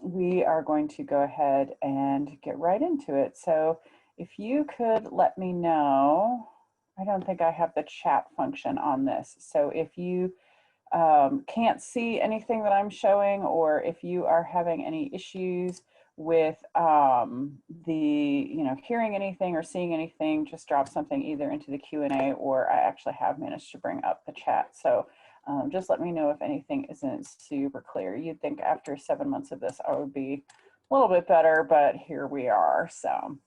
we are going to go ahead and get right into it. So if you could let me know, I don't think I have the chat function on this. So if you can't see anything that I'm showing, or if you are having any issues with hearing anything or seeing anything, just drop something either into the Q&A, or I actually have managed to bring up the chat. So just let me know if anything isn't super clear. You'd think after 7 months of this, I would be a little bit better, but here we are. So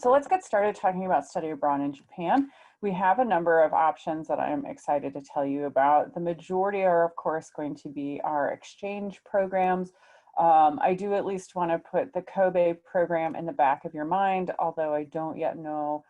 let's get started talking about study abroad in Japan. We have a number of options that I'm excited to tell you about. The majority are, of course, going to be our exchange programs. I do at least want to put the Kobe program in the back of your mind, although I don't yet know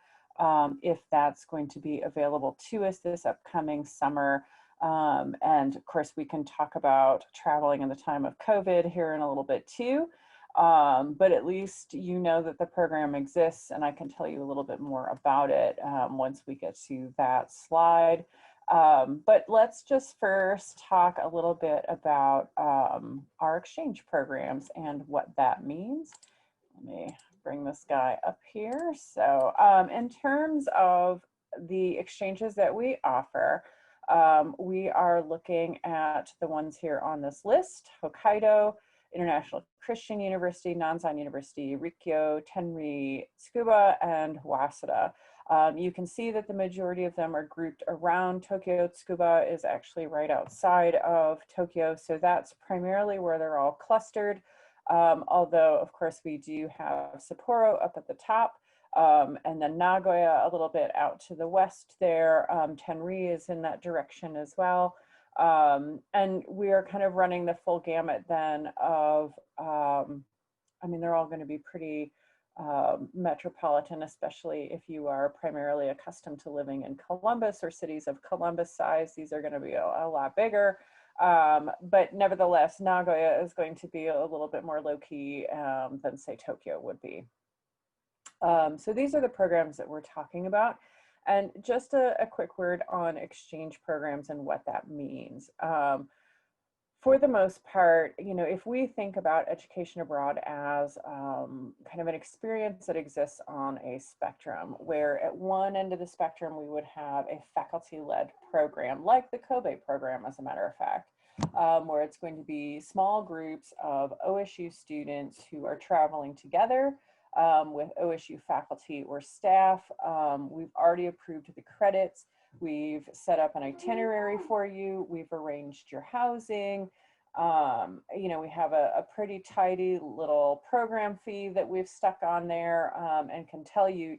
if that's going to be available to us this upcoming summer. And of course, we can talk about traveling in the time of COVID here in a little bit too. But at least you know that the program exists, and I can tell you a little bit more about it once we get to that slide. But let's just first talk a little bit about our exchange programs and what that means. Let me bring this guy up here. So in terms of the exchanges that we offer, we are looking at the ones here on this list: Hokkaido International Christian University, Nanzan University, Rikkyo, Tenri, Tsukuba, and Waseda. You can see that the majority of them are grouped around Tokyo. Tsukuba is actually right outside of Tokyo, so that's primarily where they're all clustered. Although, of course, we do have Sapporo up at the top, and then Nagoya a little bit out to the west there. Tenri is in that direction as well. And we are kind of running the full gamut then of, they're all going to be pretty metropolitan, especially if you are primarily accustomed to living in Columbus or cities of Columbus size. These are going to be a lot bigger. But nevertheless, Nagoya is going to be a little bit more low-key than, say, Tokyo would be. So these are the programs that we're talking about. And just a quick word on exchange programs and what that means. For the most part, if we think about education abroad as kind of an experience that exists on a spectrum, where at one end of the spectrum, we would have a faculty-led program, like the Kobe program, as a matter of fact, where it's going to be small groups of OSU students who are traveling together with OSU faculty or staff. We've already approved the credits. We've set up an itinerary for you. We've arranged your housing. We have a pretty tidy little program fee that we've stuck on there, and can tell you,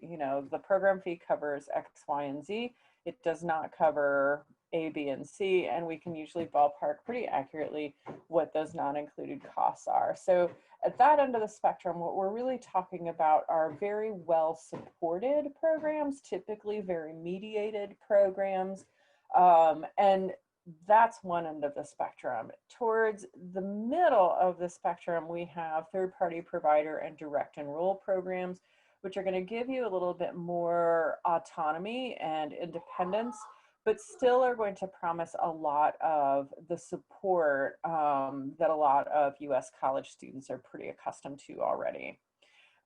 the program fee covers X, Y, and Z. It does not cover A, B, and C, and we can usually ballpark pretty accurately what those non-included costs are. So at that end of the spectrum, what we're really talking about are very well supported programs, typically very mediated programs, and that's one end of the spectrum. Towards the middle of the spectrum, we have third-party provider and direct enroll programs, which are going to give you a little bit more autonomy and independence, but still are going to promise a lot of the support that a lot of US college students are pretty accustomed to already.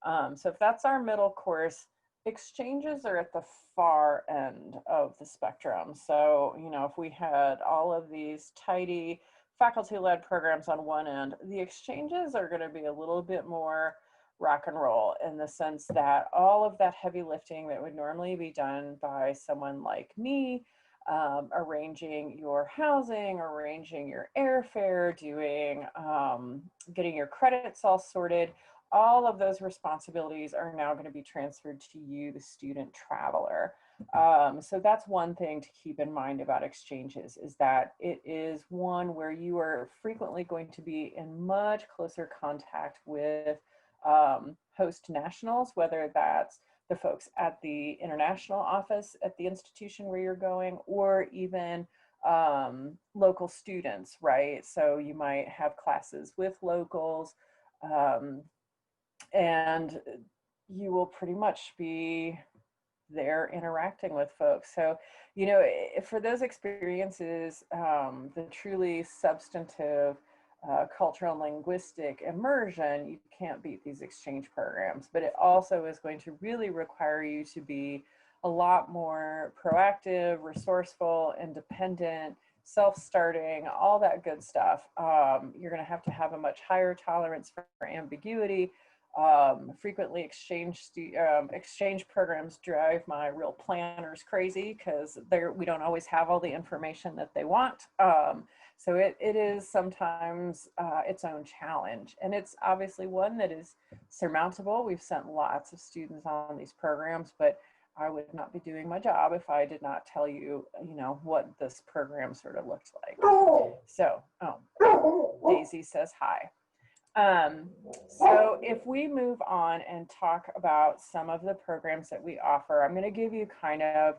So if that's our middle course, exchanges are at the far end of the spectrum. So, if we had all of these tidy faculty-led programs on one end, the exchanges are going to be a little bit more rock and roll, in the sense that all of that heavy lifting that would normally be done by someone like me, arranging your housing, arranging your airfare, doing, getting your credits all sorted, all of those responsibilities are now going to be transferred to you, the student traveler. So that's one thing to keep in mind about exchanges, is that it is one where you are frequently going to be in much closer contact with host nationals, whether that's the folks at the international office at the institution where you're going, or even local students, right? So you might have classes with locals, and you will pretty much be there interacting with folks. So, for those experiences, the truly substantive cultural and linguistic immersion, you can't beat these exchange programs. But it also is going to really require you to be a lot more proactive, resourceful, independent, self-starting, all that good stuff. You're going to have a much higher tolerance for ambiguity. Frequently exchange programs drive my real planners crazy because we don't always have all the information that they want. So it is sometimes its own challenge, and it's obviously one that is surmountable. We've sent lots of students on these programs, but I would not be doing my job if I did not tell you, what this program sort of looks like. So, Daisy says hi. So if we move on and talk about some of the programs that we offer, I'm going to give you kind of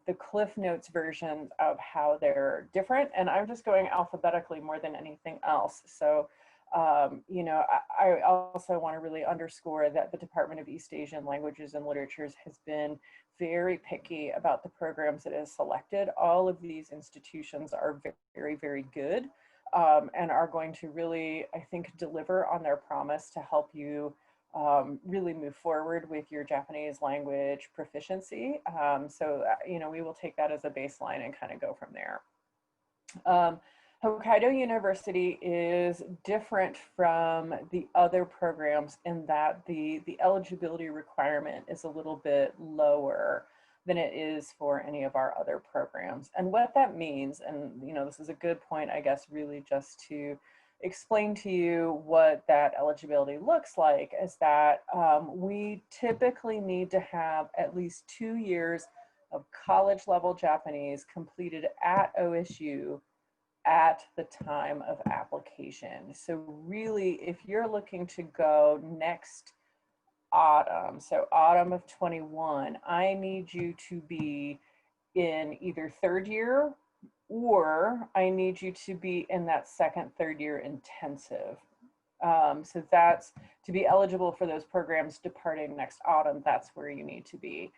the Cliff Notes version of how they're different, and I'm just going alphabetically more than anything else. So, I also want to really underscore that the Department of East Asian Languages and Literatures has been very picky about the programs it has selected. All of these institutions are very, very good. And are going to really, I think, deliver on their promise to help you really move forward with your Japanese language proficiency. We will take that as a baseline and kind of go from there. Hokkaido University is different from the other programs in that the eligibility requirement is a little bit lower than it is for any of our other programs. And what that means, and this is a good point, I guess, really just to explain to you what that eligibility looks like, is that we typically need to have at least 2 years of college level Japanese completed at OSU at the time of application. So really, if you're looking to go next autumn, so autumn of 21, I need you to be in either third year, or I need you to be in that second, third year intensive. So that's to be eligible for those programs departing next autumn, that's where you need to be.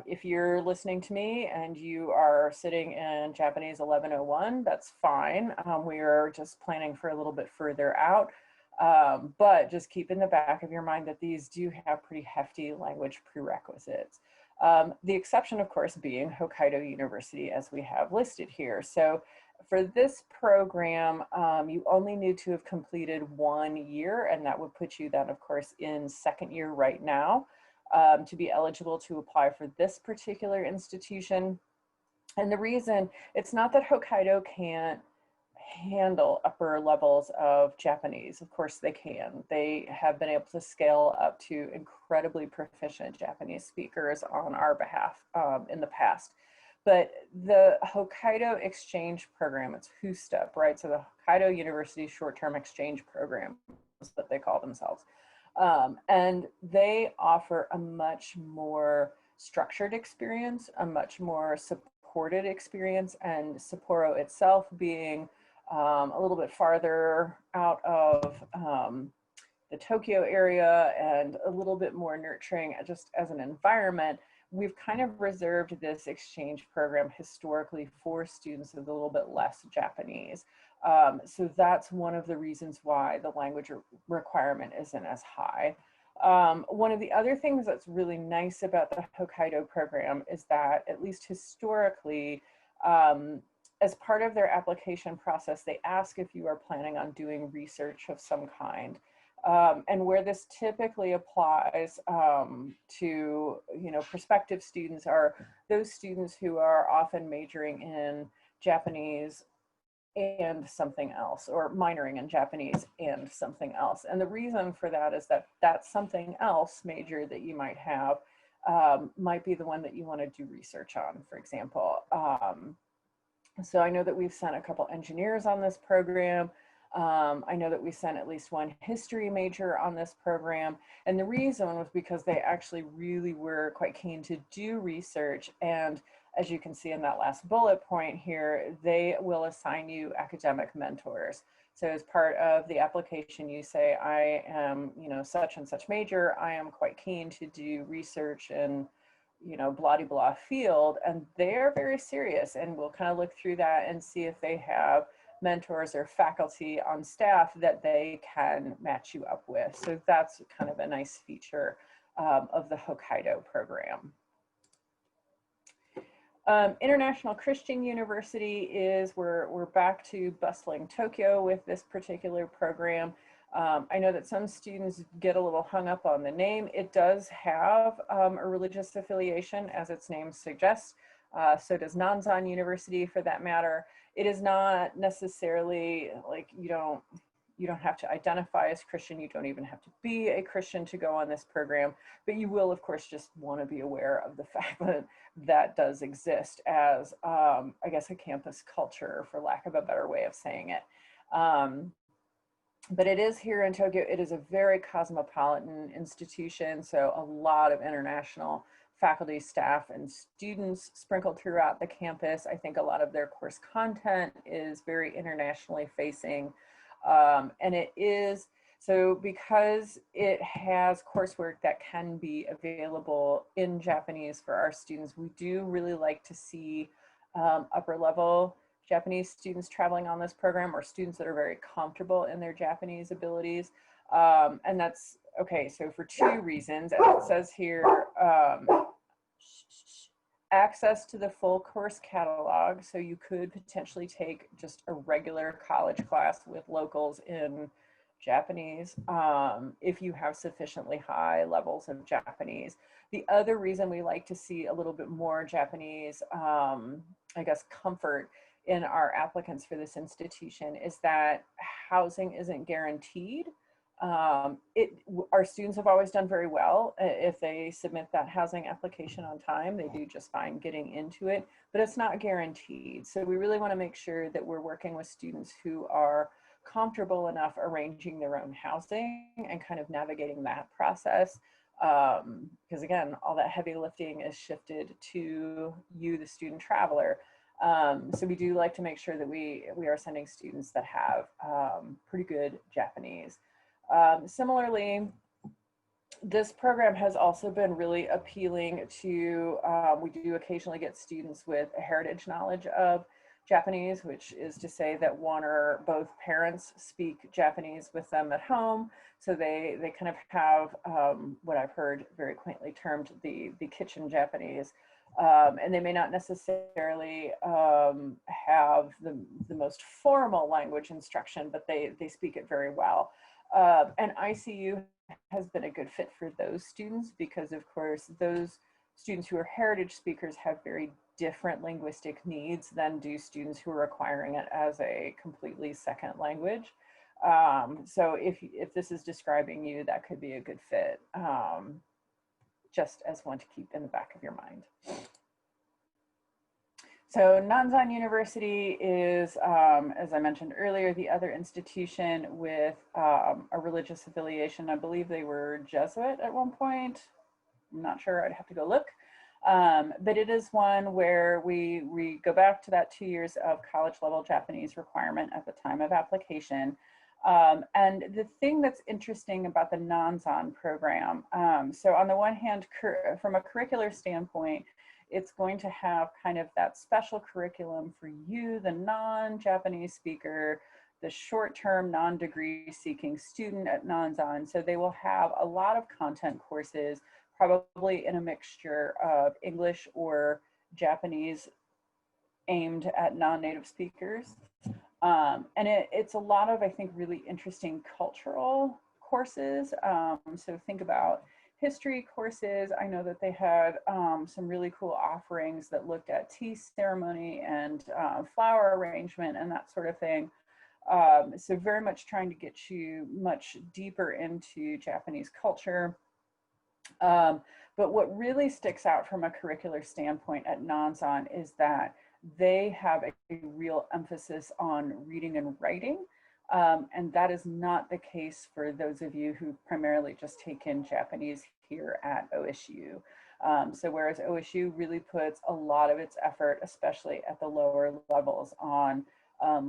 If you're listening to me and you are sitting in Japanese 1101, that's fine. We are just planning for a little bit further out. But just keep in the back of your mind that these do have pretty hefty language prerequisites. The exception, of course, being Hokkaido University, as we have listed here. So for this program, you only need to have completed 1 year, and that would put you then, of course, in second year right now to be eligible to apply for this particular institution. And the reason, it's not that Hokkaido can't handle upper levels of Japanese. Of course they can. They have been able to scale up to incredibly proficient Japanese speakers on our behalf in the past. But the Hokkaido exchange program, it's HUSTEP, right? So the Hokkaido University short-term exchange program is what they call themselves. And they offer a much more structured experience, a much more supported experience, and Sapporo itself being a little bit farther out of the Tokyo area and a little bit more nurturing just as an environment, we've kind of reserved this exchange program historically for students with a little bit less Japanese. So that's one of the reasons why the language requirement isn't as high. One of the other things that's really nice about the Hokkaido program is that, at least historically, as part of their application process, they ask if you are planning on doing research of some kind. And where this typically applies to prospective students are those students who are often majoring in Japanese and something else, or minoring in Japanese and something else. And the reason for that is that that something else major that you might have might be the one that you want to do research on, for example. So I know that we've sent a couple engineers on this program. I know that we sent at least one history major on this program. And the reason was because they actually really were quite keen to do research. And as you can see in that last bullet point here, they will assign you academic mentors. So as part of the application, you say, I am, such and such major. I am quite keen to do research in, blah-de-blah field. And they're very serious. And we'll kind of look through that and see if they have mentors or faculty on staff that they can match you up with. So that's kind of a nice feature of the Hokkaido program. International Christian University is, we're back to bustling Tokyo with this particular program. I know that some students get a little hung up on the name. It does have a religious affiliation, as its name suggests. So does Nanzan University, for that matter. It is not necessarily like you don't have to identify as Christian. You don't even have to be a Christian to go on this program, but you will, of course, just want to be aware of the fact that that does exist as, I guess, a campus culture, for lack of a better way of saying it. But it is here in Tokyo. It is a very cosmopolitan institution, so a lot of international faculty, staff, and students sprinkled throughout the campus. I think a lot of their course content is very internationally facing. And it is, so because it has coursework that can be available in Japanese for our students, we do really like to see upper level Japanese students traveling on this program, or students that are very comfortable in their Japanese abilities. And that's, okay, so for two reasons, as it says here, access to the full course catalog. So you could potentially take just a regular college class with locals in Japanese if you have sufficiently high levels of Japanese. The other reason we like to see a little bit more Japanese, I guess, comfort in our applicants for this institution is that housing isn't guaranteed. Our students have always done very well. If they submit that housing application on time, they do just fine getting into it, but it's not guaranteed. So we really want to make sure that we're working with students who are comfortable enough arranging their own housing and kind of navigating that process. Because again, all that heavy lifting is shifted to you, the student traveler. So we do like to make sure that we are sending students that have pretty good Japanese. Similarly, this program has also been really appealing to, we do occasionally get students with a heritage knowledge of Japanese, which is to say that one or both parents speak Japanese with them at home. So they kind of have what I've heard very quaintly termed the kitchen Japanese. And they may not necessarily have the most formal language instruction, but they speak it very well. And ICU has been a good fit for those students because, of course, those students who are heritage speakers have very different linguistic needs than do students who are acquiring it as a completely second language. So if this is describing you, that could be a good fit, just as one to keep in the back of your mind. So Nanzan University is, as I mentioned earlier, the other institution with a religious affiliation. I believe they were Jesuit at one point. I'm not sure, I'd have to go look. But it is one where we go back to that 2 years of college level Japanese requirement at the time of application. And the thing that's interesting about the Nanzan program, so on the one hand, from a curricular standpoint, it's going to have kind of that special curriculum for you, the non-Japanese speaker, the short-term non-degree seeking student at Nanzan. So they will have a lot of content courses, probably in a mixture of English or Japanese aimed at non-native speakers. And it's a lot of, I think, really interesting cultural courses. So think about history courses. I know that they had some really cool offerings that looked at tea ceremony and flower arrangement and that sort of thing. So very much trying to get you much deeper into Japanese culture. But what really sticks out from a curricular standpoint at Nanzan is that they have a real emphasis on reading and writing. And that is not the case for those of you who primarily just take in Japanese here at OSU. So whereas OSU really puts a lot of its effort, especially at the lower levels, on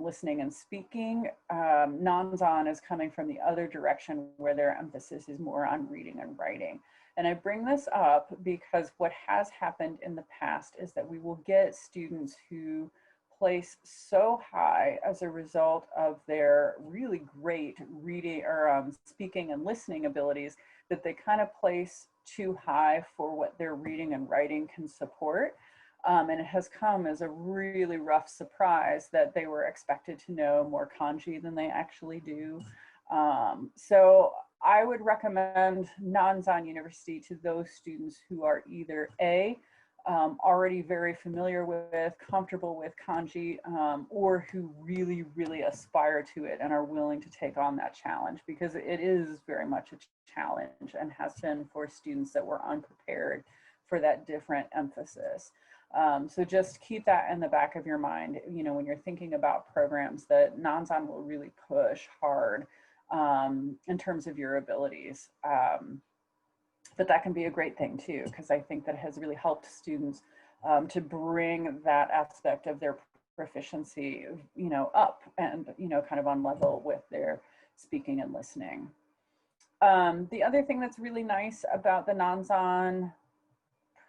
listening and speaking, Nanzan is coming from the other direction where their emphasis is more on reading and writing. And I bring this up because what has happened in the past is that we will get students who place so high as a result of their really great reading or speaking and listening abilities that they kind of place too high for what their reading and writing can support. And it has come as a really rough surprise that they were expected to know more kanji than they actually do. So I would recommend Nanzan University to those students who are either A, already very familiar with, comfortable with kanji, or who really, really aspire to it and are willing to take on that challenge, because it is very much a challenge and has been for students that were unprepared for that different emphasis. So just keep that in the back of your mind, you know, when you're thinking about programs that Nanzan will really push hard in terms of your abilities. But that can be a great thing too, because I think that has really helped students to bring that aspect of their proficiency, you know, up and, you know, kind of on level with their speaking and listening. The other thing that's really nice about the Nanzan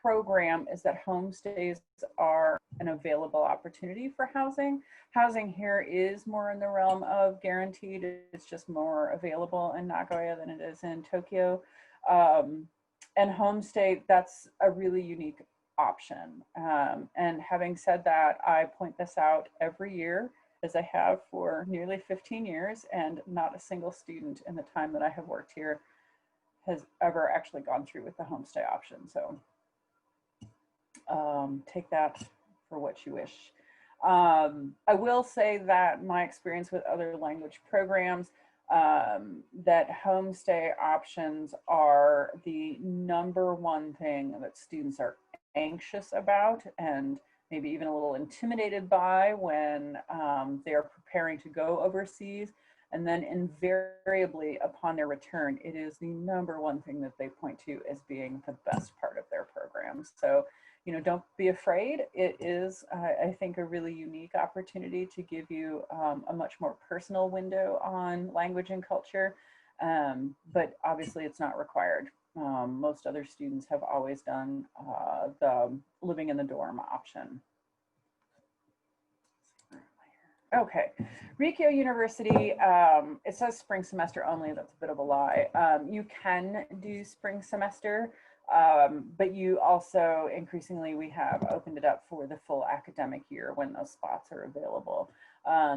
program is that homestays are an available opportunity for housing. Housing here is more in the realm of guaranteed. It's just more available in Nagoya than it is in Tokyo. And homestay, that's a really unique option. And having said that, I point this out every year, as I have for nearly 15 years, and not a single student in the time that I have worked here has ever actually gone through with the homestay option. So take that for what you wish. I will say that my experience with other language programs, that homestay options are the #1 thing that students are anxious about and maybe even a little intimidated by when they are preparing to go overseas. And then invariably upon their return, it is the #1 thing that they point to as being the best part of their program. So, you know, don't be afraid. It is, I think, a really unique opportunity to give you a much more personal window on language and culture, but obviously it's not required. Most other students have always done the living in the dorm option. Okay, Rikkyo University, it says spring semester only. That's a bit of a lie. You can do spring semester, but you also, increasingly, we have opened it up for the full academic year when those spots are available.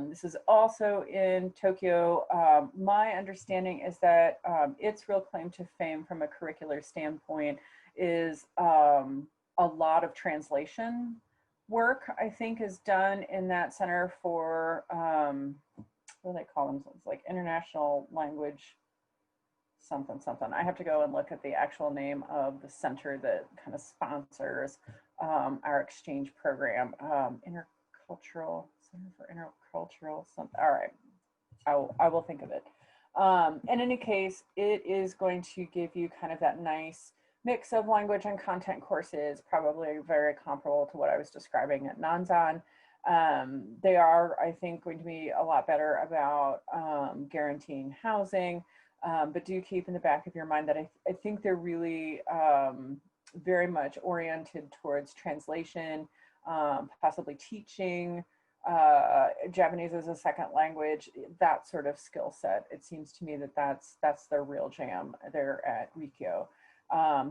This is also in Tokyo. My understanding is that its real claim to fame from a curricular standpoint is a lot of translation work, I think, is done in that center for, what do they call them? It's like international language something something. I have to go and look at the actual name of the center that kind of sponsors our exchange program. Intercultural Center for Intercultural something. All right, I will think of it. In any case, it is going to give you kind of that nice mix of language and content courses, probably very comparable to what I was describing at Nanzan. They are, I think, going to be a lot better about guaranteeing housing, but do keep in the back of your mind that I think they're really very much oriented towards translation, possibly teaching Japanese as a second language, that sort of skill set. It seems to me that that's their real jam there at Rikkyo.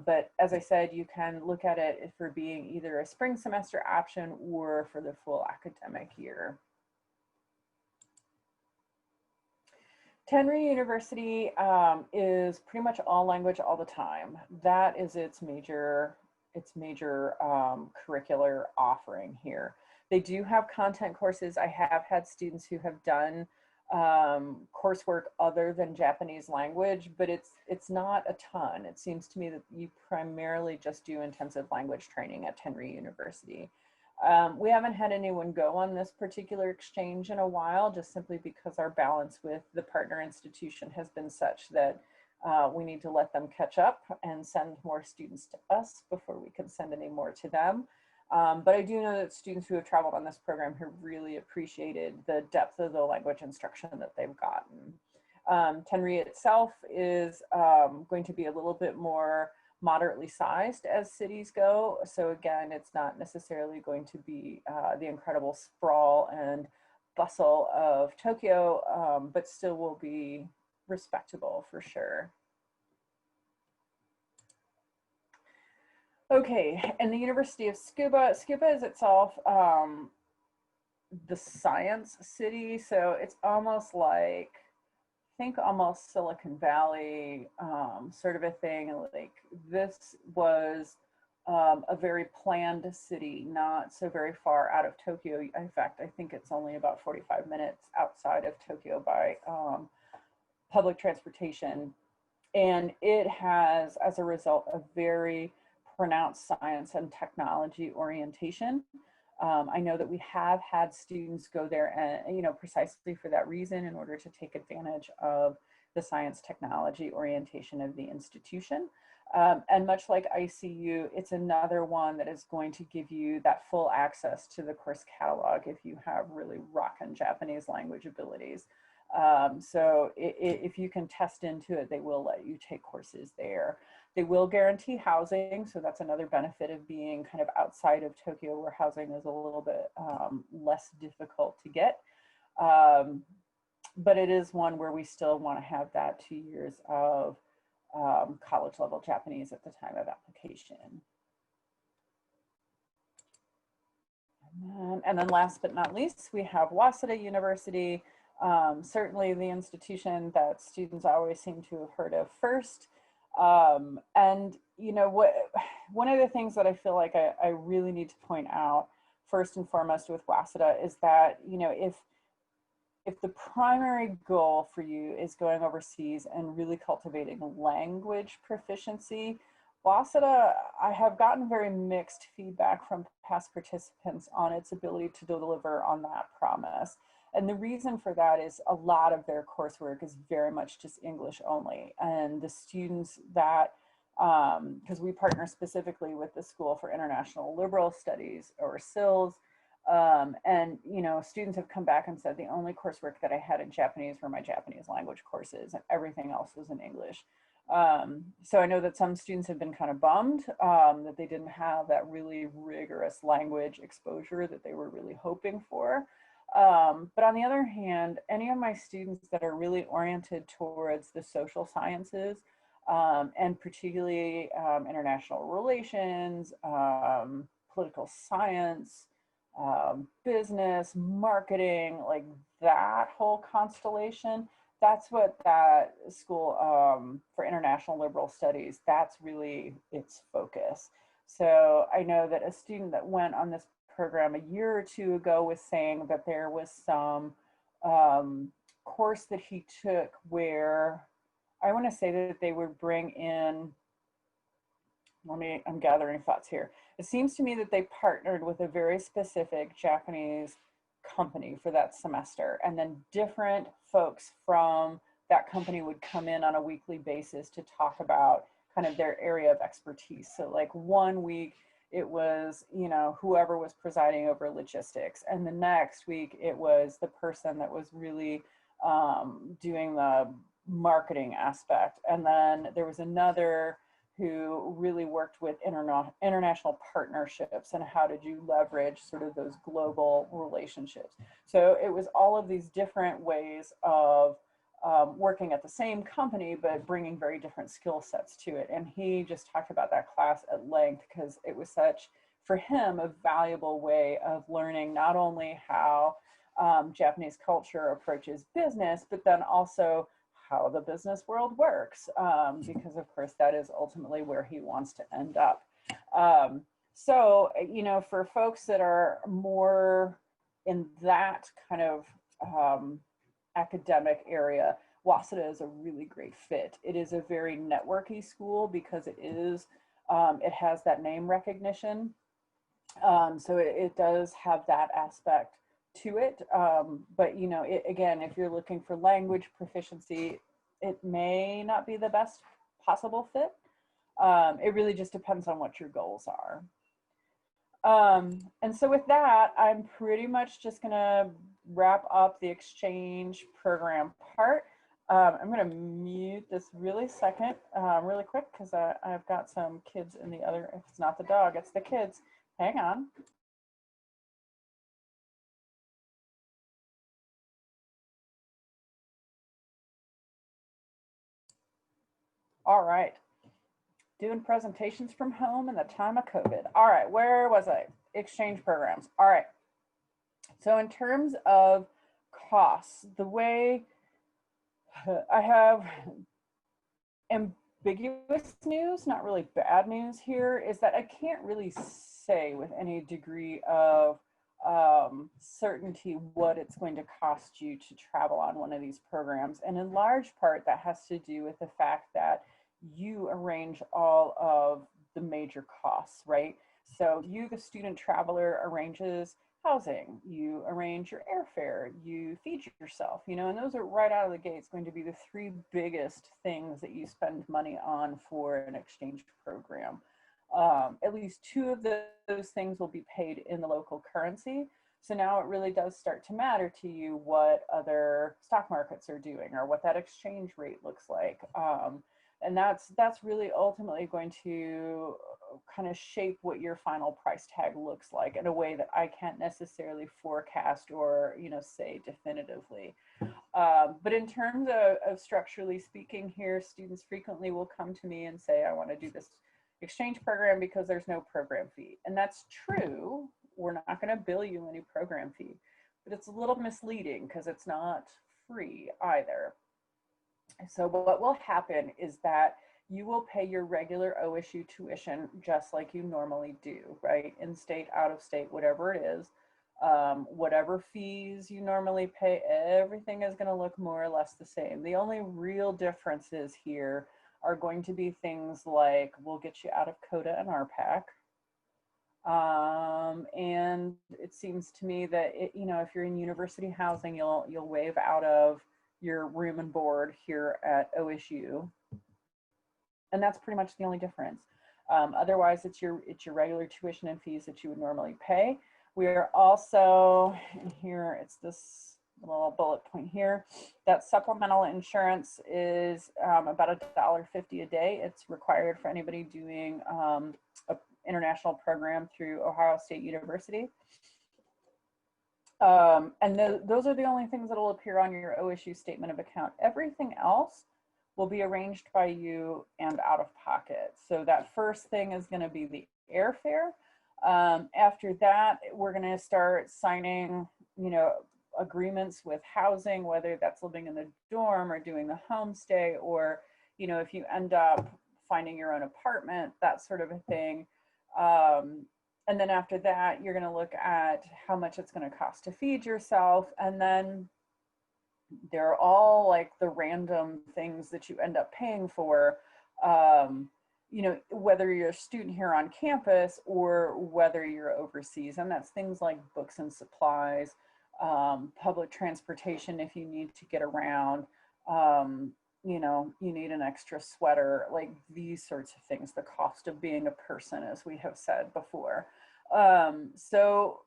But as I said, you can look at it for being either a spring semester option or for the full academic year. Tenri University is pretty much all language all the time. That is its major curricular offering here. They do have content courses. I have had students who have done coursework other than Japanese language, but it's not a ton. It seems to me that you primarily just do intensive language training at Tenri University. We haven't had anyone go on this particular exchange in a while, just simply because our balance with the partner institution has been such that we need to let them catch up and send more students to us before we can send any more to them. But I do know that students who have traveled on this program have really appreciated the depth of the language instruction that they've gotten. Tenri itself is going to be a little bit more moderately sized as cities go. So again, it's not necessarily going to be the incredible sprawl and bustle of Tokyo, but still will be respectable for sure. Okay, and the University of Tsukuba. Tsukuba is itself the science city, so it's almost like, think almost Silicon Valley sort of a thing. Like this was a very planned city, not so very far out of Tokyo. In fact, I think it's only about 45 minutes outside of Tokyo by public transportation. And it has, as a result, a very pronounced science and technology orientation. I know that we have had students go there and, precisely for that reason, in order to take advantage of the science technology orientation of the institution. And much like ICU, it's another one that is going to give you that full access to the course catalog if you have really rockin' Japanese language abilities. So if you can test into it, they will let you take courses there. They will guarantee housing, so that's another benefit of being kind of outside of Tokyo, where housing is a little bit less difficult to get. But it is one where we still want to have that 2 years of college level Japanese at the time of application. And then last but not least, we have Waseda University. Certainly the institution that students always seem to have heard of first. And one of the things that I feel like I really need to point out first and foremost with Waseda is that, if the primary goal for you is going overseas and really cultivating language proficiency, Waseda, I have gotten very mixed feedback from past participants on its ability to deliver on that promise. And the reason for that is a lot of their coursework is very much just English only. And the students that, because we partner specifically with the School for International Liberal Studies, or SILS, and students have come back and said the only coursework that I had in Japanese were my Japanese language courses, and everything else was in English. So I know that some students have been kind of bummed that they didn't have that really rigorous language exposure that they were really hoping for. But on the other hand, any of my students that are really oriented towards the social sciences, and particularly international relations, political science, business, marketing, like that whole constellation, that's what that School for International Liberal Studies, that's really its focus. So I know that a student that went on this program a year or two ago was saying that there was some course that he took where I want to say that they would bring in, I'm gathering thoughts here. It seems to me that they partnered with a very specific Japanese company for that semester, and then different folks from that company would come in on a weekly basis to talk about kind of their area of expertise. So like 1 week, it was, whoever was presiding over logistics. And the next week, it was the person that was really doing the marketing aspect. And then there was another who really worked with international partnerships and how did you leverage sort of those global relationships. So it was all of these different ways of working at the same company, but bringing very different skill sets to it. And he just talked about that class at length because it was such, for him, a valuable way of learning not only how Japanese culture approaches business, but then also how the business world works, because of course that is ultimately where he wants to end up. So, for folks that are more in that kind of academic area, Waseda is a really great fit. It is a very networky school because it is, it has that name recognition. So it does have that aspect to it. But again, if you're looking for language proficiency, it may not be the best possible fit. It really just depends on what your goals are. And so with that, I'm pretty much just gonna wrap up the exchange program part. I'm going to mute this really quick, because I've got some kids in the other, if it's not the dog, it's the kids. Hang on. All right. Doing presentations from home in the time of COVID. All right, where was I? Exchange programs. All right. So in terms of costs, the way I have ambiguous news, not really bad news here, is that I can't really say with any degree of certainty what it's going to cost you to travel on one of these programs. And in large part, that has to do with the fact that you arrange all of the major costs, right? So you, the student traveler, arranges housing, you arrange your airfare, you feed yourself, you know, and those are right out of the gates going to be the three biggest things that you spend money on for an exchange program. At least two of those things will be paid in the local currency. So now it really does start to matter to you what other stock markets are doing or what that exchange rate looks like. And that's really ultimately going to kind of shape what your final price tag looks like in a way that I can't necessarily forecast or, you know, say definitively. But in terms of structurally speaking here, students frequently will come to me and say, I want to do this exchange program because there's no program fee. And that's true. We're not going to bill you any program fee, but it's a little misleading because it's not free either. So what will happen is that you will pay your regular OSU tuition just like you normally do, right? In state, out of state, whatever it is. Whatever fees you normally pay, everything is going to look more or less the same. The only real differences here are going to be things like we'll get you out of CODA and RPAC. And it seems to me that you know, if you're in university housing, you'll waive out of your room and board here at OSU, and that's pretty much the only difference. Otherwise, it's your regular tuition and fees that you would normally pay. We are also, and here it's this little bullet point here, that supplemental insurance is about $1.50 a day. It's required for anybody doing an international program through Ohio State University. And those are the only things that will appear on your OSU statement of account. Everything else will be arranged by you and out of pocket. So that first thing is going to be the airfare. After that, we're going to start signing, you know, agreements with housing, whether that's living in the dorm or doing the homestay, or, you know, if you end up finding your own apartment, that sort of a thing. And then after that, you're going to look at how much it's going to cost to feed yourself. And then there are all like the random things that you end up paying for, you know, whether you're a student here on campus or whether you're overseas. And that's things like books and supplies, public transportation if you need to get around, you know, you need an extra sweater, like these sorts of things, the cost of being a person, as we have said before. So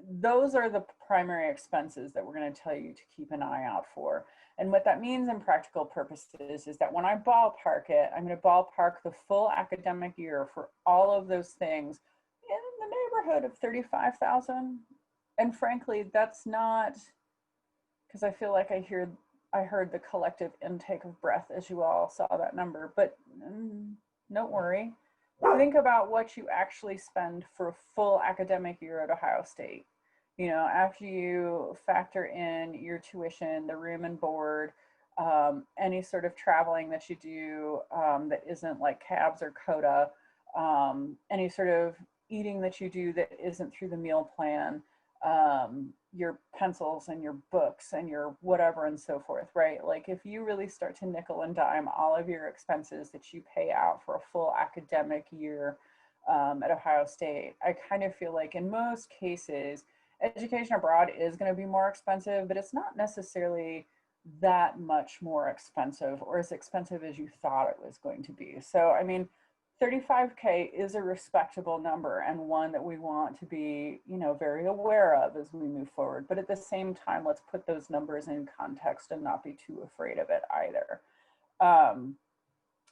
those are the primary expenses that we're going to tell you to keep an eye out for. And what that means in practical purposes is that when I ballpark it, I'm going to ballpark the full academic year for all of those things in the neighborhood of $35,000. And frankly, that's not, because I feel like I heard the collective intake of breath as you all saw that number, but don't worry. Think about what you actually spend for a full academic year at Ohio State. You know, after you factor in your tuition, the room and board, any sort of traveling that you do that isn't like cabs or CODA, any sort of eating that you do that isn't through the meal plan, your pencils and your books and your whatever and so forth, right? Like if you really start to nickel and dime all of your expenses that you pay out for a full academic year at Ohio State, I kind of feel like in most cases, education abroad is going to be more expensive, but it's not necessarily that much more expensive or as expensive as you thought it was going to be. So, I mean, 35K is a respectable number and one that we want to be, you know, very aware of as we move forward. But at the same time, let's put those numbers in context and not be too afraid of it either.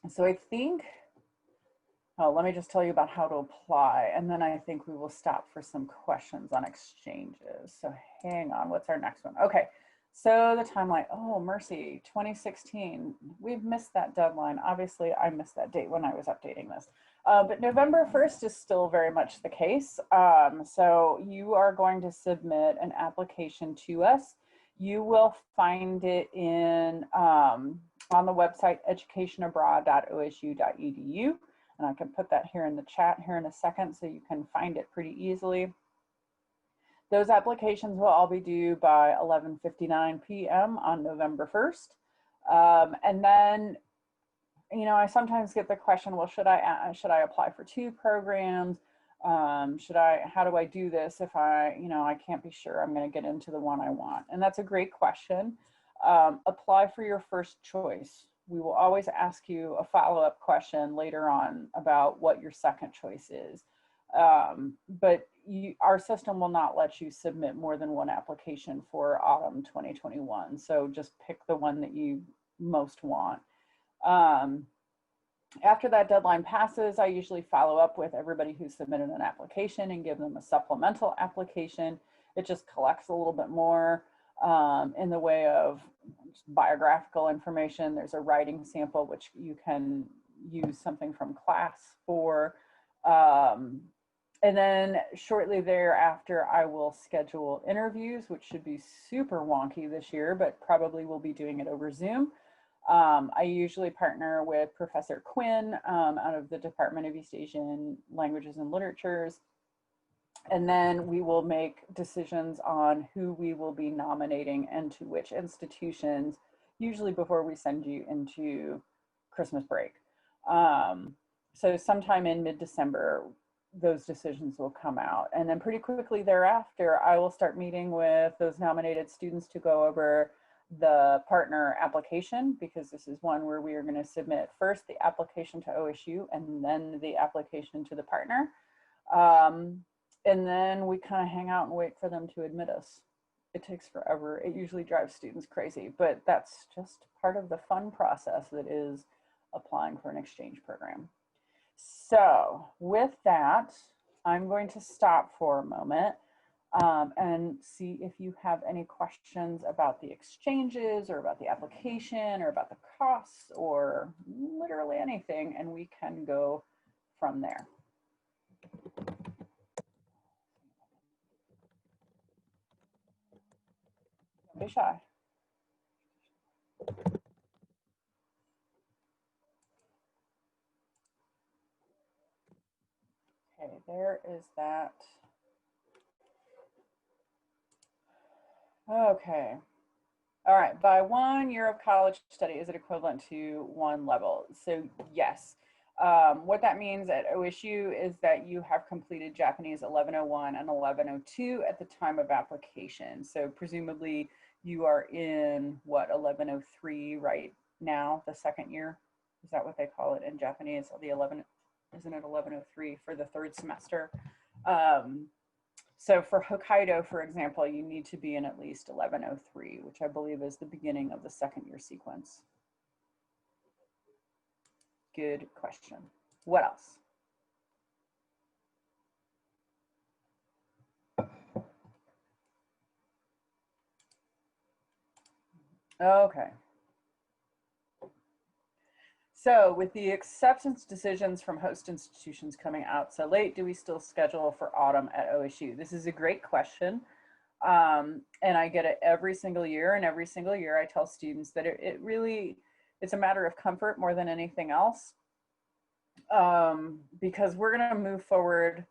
So I think, oh, let me just tell you about how to apply, and then I think we will stop for some questions on exchanges. So hang on, what's our next one? Okay, so the timeline, oh mercy, 2016. We've missed that deadline. Obviously, I missed that date when I was updating this. But November 1st is still very much the case. So you are going to submit an application to us. You will find it in on the website educationabroad.osu.edu. And I can put that here in the chat here in a second so you can find it pretty easily. Those applications will all be due by 11:59 p.m. on November 1st. And then, you know, I sometimes get the question, well, should I apply for 2 programs? How do I do this if I can't be sure I'm going to get into the one I want? And that's a great question. Apply for your first choice. We will always ask you a follow-up question later on about what your second choice is. But our system will not let you submit more than 1 application for autumn 2021. So just pick the one that you most want. After that deadline passes, I usually follow up with everybody who submitted an application and give them a supplemental application. It just collects a little bit more in the way of biographical information. There's a writing sample, which you can use something from class for. And then shortly thereafter, I will schedule interviews, which should be super wonky this year, but probably will be doing it over Zoom. I usually partner with Professor Quinn out of the Department of East Asian Languages and Literatures. And then we will make decisions on who we will be nominating and to which institutions, usually before we send you into Christmas break. So sometime in mid-December, those decisions will come out. And then pretty quickly thereafter, I will start meeting with those nominated students to go over the partner application, because this is one where we are going to submit first the application to OSU and then the application to the partner. And then we kind of hang out and wait for them to admit us. It takes forever. It usually drives students crazy, but that's just part of the fun process that is applying for an exchange program. So with that, I'm going to stop for a moment and see if you have any questions about the exchanges or about the application or about the costs or literally anything, and we can go from there. Don't be shy. Okay, there is that. Okay. All right, by 1 year of college study, is it equivalent to 1 level? So yes. What that means at OSU is that you have completed Japanese 1101 and 1102 at the time of application. So presumably you are in what, 1103 right now, the 2nd year? Is that what they call it in Japanese? The 11, isn't it 1103 for the 3rd semester? So for Hokkaido, for example, you need to be in at least 1103, which I believe is the beginning of the 2nd year sequence. Good question. What else? Okay. So with the acceptance decisions from host institutions coming out so late, do we still schedule for autumn at OSU? This is a great question. And I get it every single year, and every single year I tell students that it's a matter of comfort more than anything else, because we're going to move forward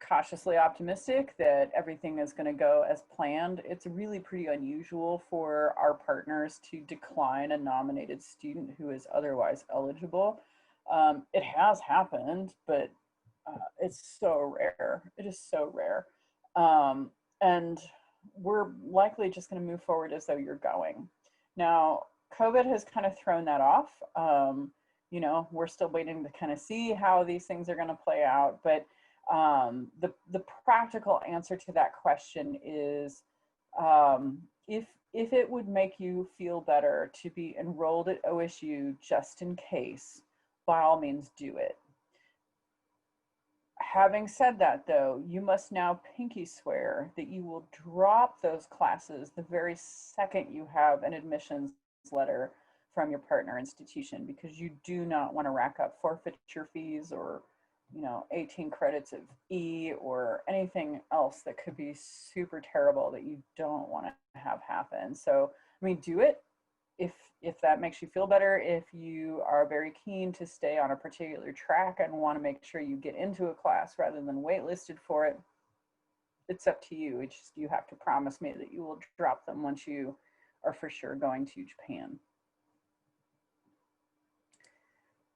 cautiously optimistic that everything is going to go as planned. It's really pretty unusual for our partners to decline a nominated student who is otherwise eligible. It has happened, but it's so rare. It is so rare. And we're likely just going to move forward as though you're going. Now, COVID has kind of thrown that off. you know, we're still waiting to kind of see how these things are going to play out. But the practical answer to that question is, if it would make you feel better to be enrolled at OSU just in case, by all means do it. Having said that, though, you must now pinky swear that you will drop those classes the very second you have an admissions letter from your partner institution, because you do not want to rack up forfeiture fees or, you know, 18 credits of E or anything else that could be super terrible that you don't want to have happen. So, I mean, do it if that makes you feel better. If you are very keen to stay on a particular track and want to make sure you get into a class rather than waitlisted for it, it's up to you. It's just, you have to promise me that you will drop them once you are for sure going to Japan.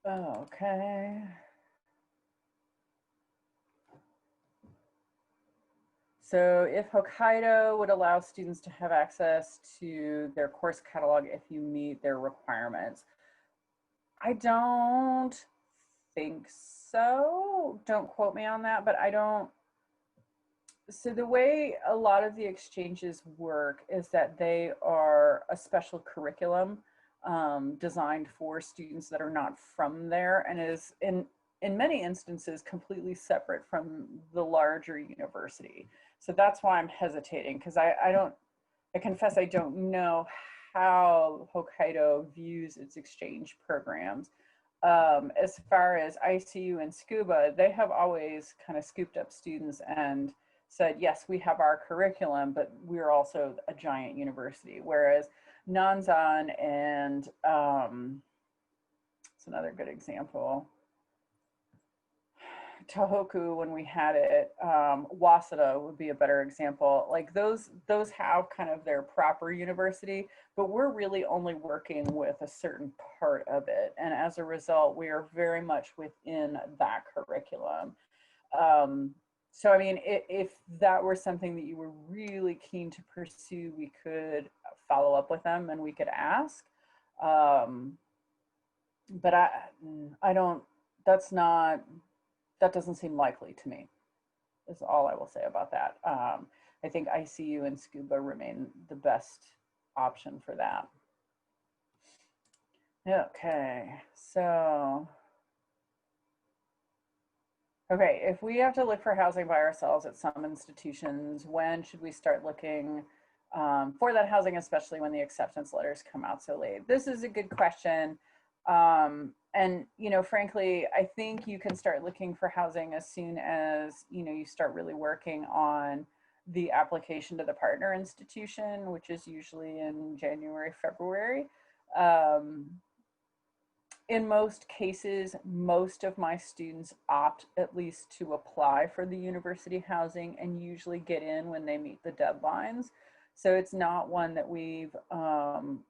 Okay. So if Hokkaido would allow students to have access to their course catalog if you meet their requirements, I don't think so. Don't quote me on that, but I don't. So the way a lot of the exchanges work is that they are a special curriculum designed for students that are not from there, and is in many instances completely separate from the larger university. So that's why I'm hesitating, because I confess I don't know how Hokkaido views its exchange programs. As far as ICU and Tsukuba, they have always kind of scooped up students and said, yes, we have our curriculum, but we're also a giant university. Whereas Nanzan and it's another good example, Tohoku, when we had it, Waseda would be a better example. Like those have kind of their proper university, but we're really only working with a certain part of it. And as a result, we are very much within that curriculum. So, I mean, if that were something that you were really keen to pursue, we could follow up with them and we could ask. But I don't, that doesn't seem likely to me, is all I will say about that. I think ICU and Tsukuba remain the best option for that. Okay, so, okay, if we have to look for housing by ourselves at some institutions, when should we start looking for that housing, especially when the acceptance letters come out so late? This is a good question. And, you know, frankly, I think you can start looking for housing as soon as, you know, you start really working on the application to the partner institution, which is usually in January, February. In most cases, most of my students opt at least to apply for the university housing and usually get in when they meet the deadlines. So it's not one that we've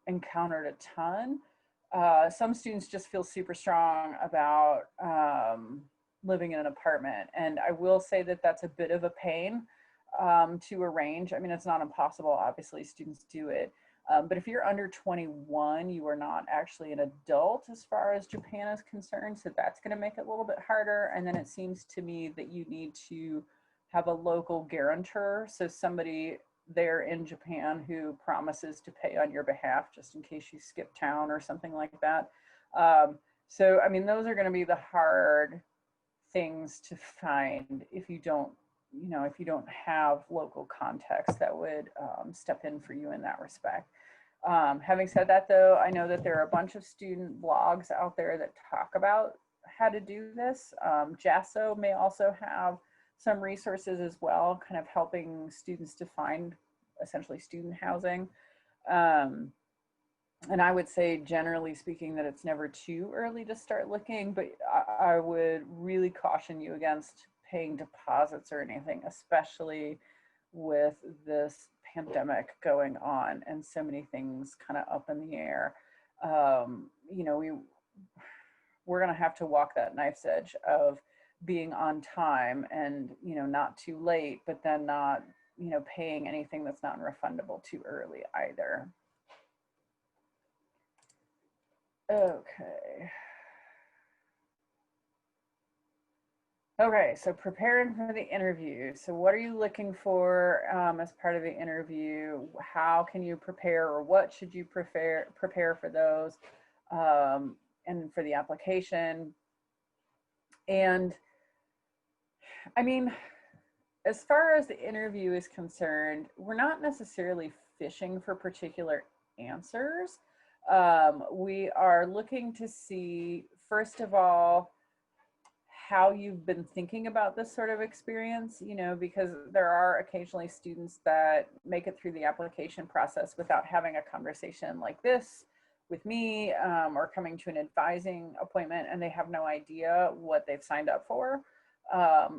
encountered a ton. Some students just feel super strong about living in an apartment. And I will say that that's a bit of a pain to arrange. I mean, it's not impossible, obviously, students do it. But if you're under 21, you are not actually an adult as far as Japan is concerned. So that's going to make it a little bit harder. And then it seems to me that you need to have a local guarantor. So somebody there in Japan who promises to pay on your behalf just in case you skip town or something like that. So, I mean, those are going to be the hard things to find if you don't, you know, if you don't have local context that would step in for you in that respect. Having said that, though, I know that there are a bunch of student blogs out there that talk about how to do this. JASO may also have some resources as well, kind of helping students to find essentially student housing. And I would say, generally speaking, that it's never too early to start looking, but I would really caution you against paying deposits or anything, especially with this pandemic going on and so many things kind of up in the air. You know, we're going to have to walk that knife's edge of being on time and, you know, not too late, but then not, you know, paying anything that's non-refundable too early either. Okay. Okay, so preparing for the interview. So what are you looking for as part of the interview? How can you prepare, or what should you prepare for those and for the application? And I mean, as far as the interview is concerned, we're not necessarily fishing for particular answers. We are looking to see, first of all, how you've been thinking about this sort of experience, you know, because there are occasionally students that make it through the application process without having a conversation like this with me, or coming to an advising appointment and they have no idea what they've signed up for.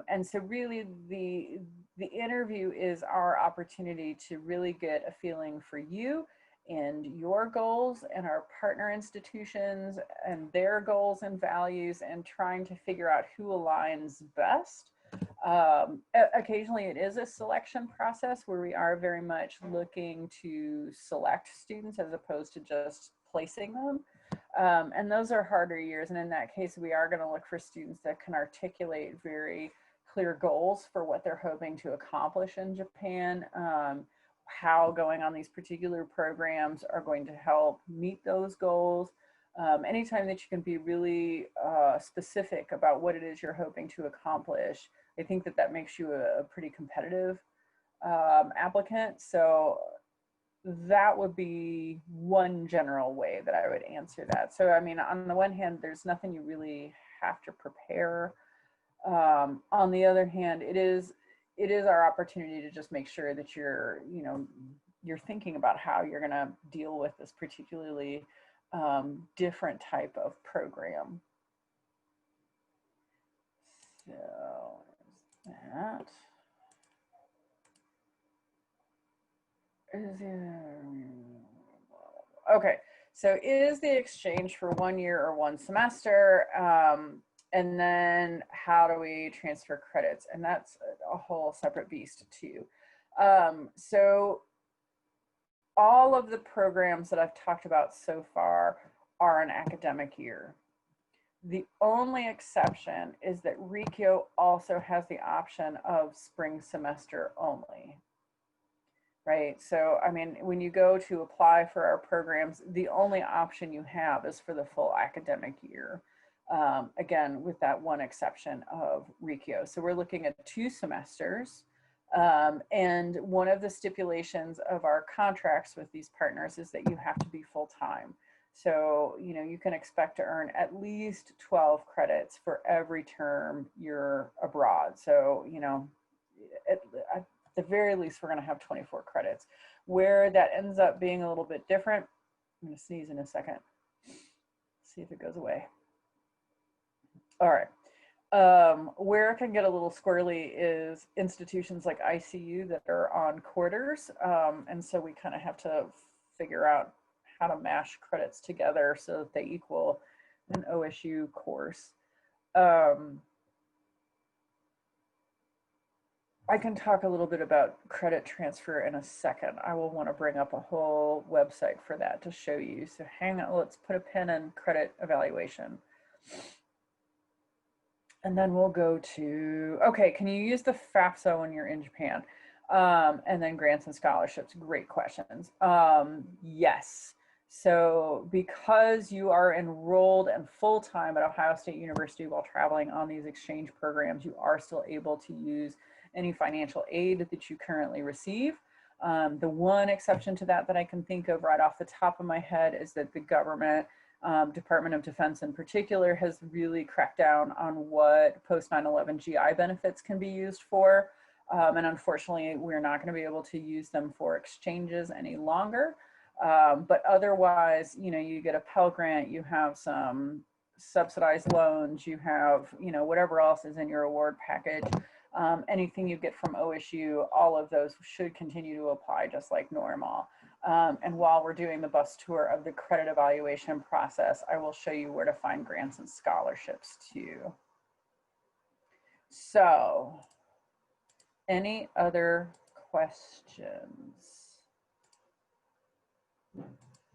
And so really the interview is our opportunity to really get a feeling for you and your goals and our partner institutions and their goals and values, and trying to figure out who aligns best. Occasionally it is a selection process where we are very much looking to select students as opposed to just placing them. And those are harder years. And in that case, we are going to look for students that can articulate very clear goals for what they're hoping to accomplish in Japan, how going on these particular programs are going to help meet those goals. Anytime that you can be really specific about what it is you're hoping to accomplish, I think that that makes you a pretty competitive applicant. So that would be one general way that I would answer that. So, I mean, on the one hand, there's nothing you really have to prepare. On the other hand, it is our opportunity to just make sure that you're, you know, you're thinking about how you're going to deal with this particularly different type of program. So that is okay. So is the exchange for 1 year or 1 semester? And then how do we transfer credits? And that's a whole separate beast too. So all of the programs that I've talked about so far are an academic year. The only exception is that Rikkyo also has the option of spring semester only. Right. So, I mean, when you go to apply for our programs, the only option you have is for the full academic year. Again, with that one exception of Rikkyo. So we're looking at 2 semesters. And one of the stipulations of our contracts with these partners is that you have to be full-time. So, you know, you can expect to earn at least 12 credits for every term you're abroad. So, you know, at the very least, we're going to have 24 credits. Where that ends up being a little bit different, I'm going to sneeze in a second. See if it goes away. All right. Where it can get a little squirrely is institutions like ICU that are on quarters. And so we kind of have to figure out how to mash credits together so that they equal an OSU course. I can talk a little bit about credit transfer in a second. I will want to bring up a whole website for that to show you. So hang on, let's put a pin in credit evaluation. And then we'll go to, okay, can you use the FAFSA when you're in Japan? And then grants and scholarships, great questions. Yes. So because you are enrolled and full-time at Ohio State University while traveling on these exchange programs, you are still able to use any financial aid that you currently receive. The one exception to that I can think of right off the top of my head is that the government, Department of Defense in particular, has really cracked down on what post 9/11 GI benefits can be used for. And unfortunately, we're not going to be able to use them for exchanges any longer. But otherwise, you know, you get a Pell Grant, you have some subsidized loans, you have, you know, whatever else is in your award package. Anything you get from OSU, all of those should continue to apply just like normal. And while we're doing the bus tour of the credit evaluation process, I will show you where to find grants and scholarships too. So, any other questions?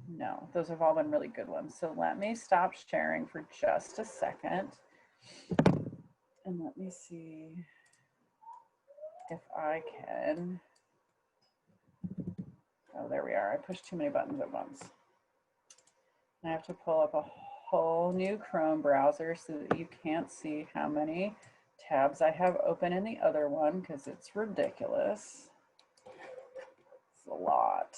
No, those have all been really good ones. So let me stop sharing for just a second. And let me see if I can. Oh, there we are. I pushed too many buttons at once. I have to pull up a whole new Chrome browser so that you can't see how many tabs I have open in the other one, because it's ridiculous. It's a lot.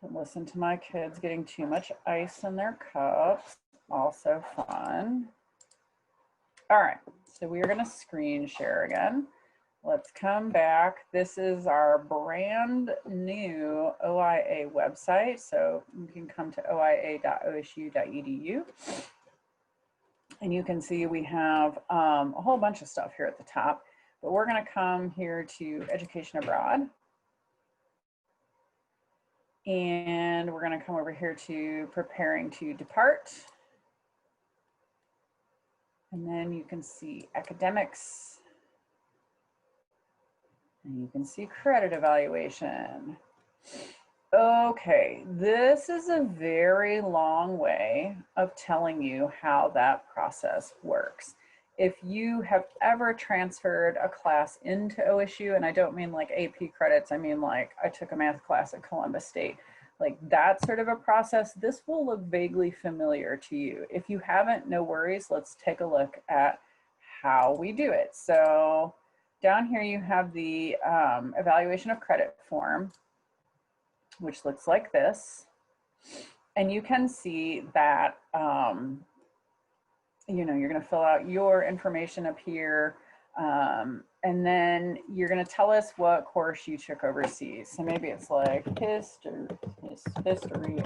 Can listen to my kids getting too much ice in their cups. Also fun. All right, so we are going to screen share again. Let's come back. This is our brand new OIA website. So you can come to oia.osu.edu. And you can see we have a whole bunch of stuff here at the top. But we're going to come here to Education Abroad. And we're going to come over here to Preparing to Depart. And then you can see Academics. And you can see Credit Evaluation. Okay, this is a very long way of telling you how that process works. If you have ever transferred a class into OSU, and I don't mean like AP credits, I mean like I took a math class at Columbus State, like that sort of a process, this will look vaguely familiar to you. If you haven't, no worries, let's take a look at how we do it. So down here you have the evaluation of credit form, which looks like this. And you can see that, you know, you're going to fill out your information up here. And then you're going to tell us what course you took overseas. So maybe it's like history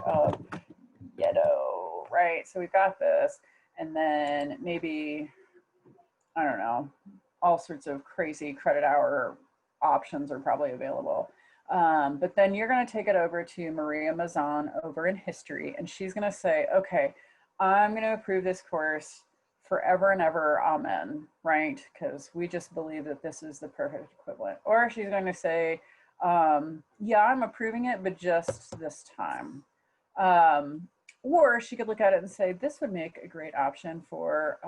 of Yedo, right? So we've got this. And then maybe, I don't know, all sorts of crazy credit hour options are probably available. But then you're going to take it over to Maria Mazan over in history, and she's going to say, okay, I'm going to approve this course forever and ever, amen, right? Because we just believe that this is the perfect equivalent. Or she's going to say, yeah, I'm approving it, but just this time. Or she could look at it and say, this would make a great option for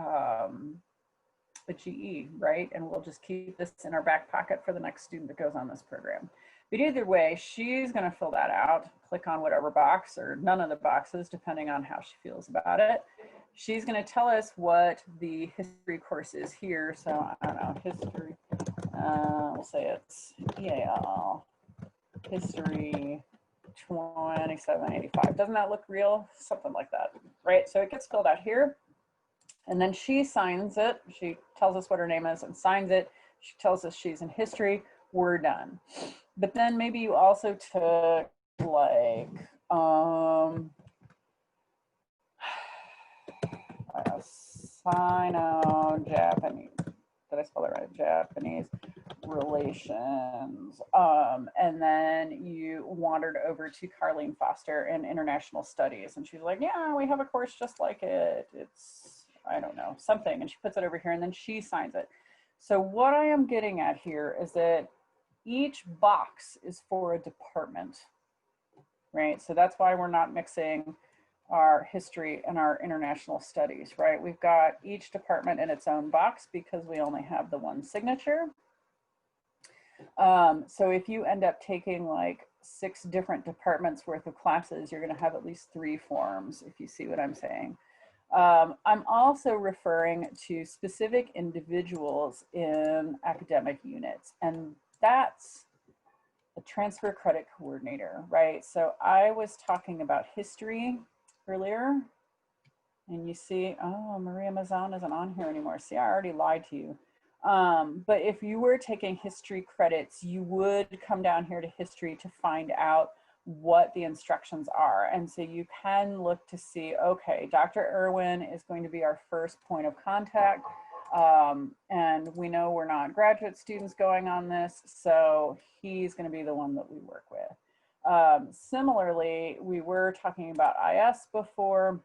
a GE, right? And we'll just keep this in our back pocket for the next student that goes on this program. But either way, she's going to fill that out, click on whatever box or none of the boxes, depending on how she feels about it. She's going to tell us what the history course is here. So I don't know, history, we'll say it's EAL, history 2785. Doesn't that look real? Something like that, right? So it gets filled out here. And then she signs it. She tells us what her name is and signs it. She tells us she's in history. We're done. But then maybe you also took like Sino-Japanese. Did I spell that right? Japanese relations. And then you wandered over to Carlene Foster in international studies. And she's like, yeah, we have a course just like it. It's, I don't know, something. And she puts it over here and then she signs it. So what I am getting at here is that each box is for a department, right? So that's why we're not mixing our history and our international studies, right? We've got each department in its own box because we only have the one signature. So if you end up taking like 6 different departments worth of classes, you're going to have at least 3 forms, if you see what I'm saying. I'm also referring to specific individuals in academic units, and that's a transfer credit coordinator, right? So I was talking about history earlier, and you see, oh, Maria Mazan isn't on here anymore. See, I already lied to you. But if you were taking history credits, you would come down here to history to find out what the instructions are. And so you can look to see, okay, Dr. Irwin is going to be our first point of contact. And we know we're not graduate students going on this, so he's going to be the one that we work with. Similarly, we were talking about IS before,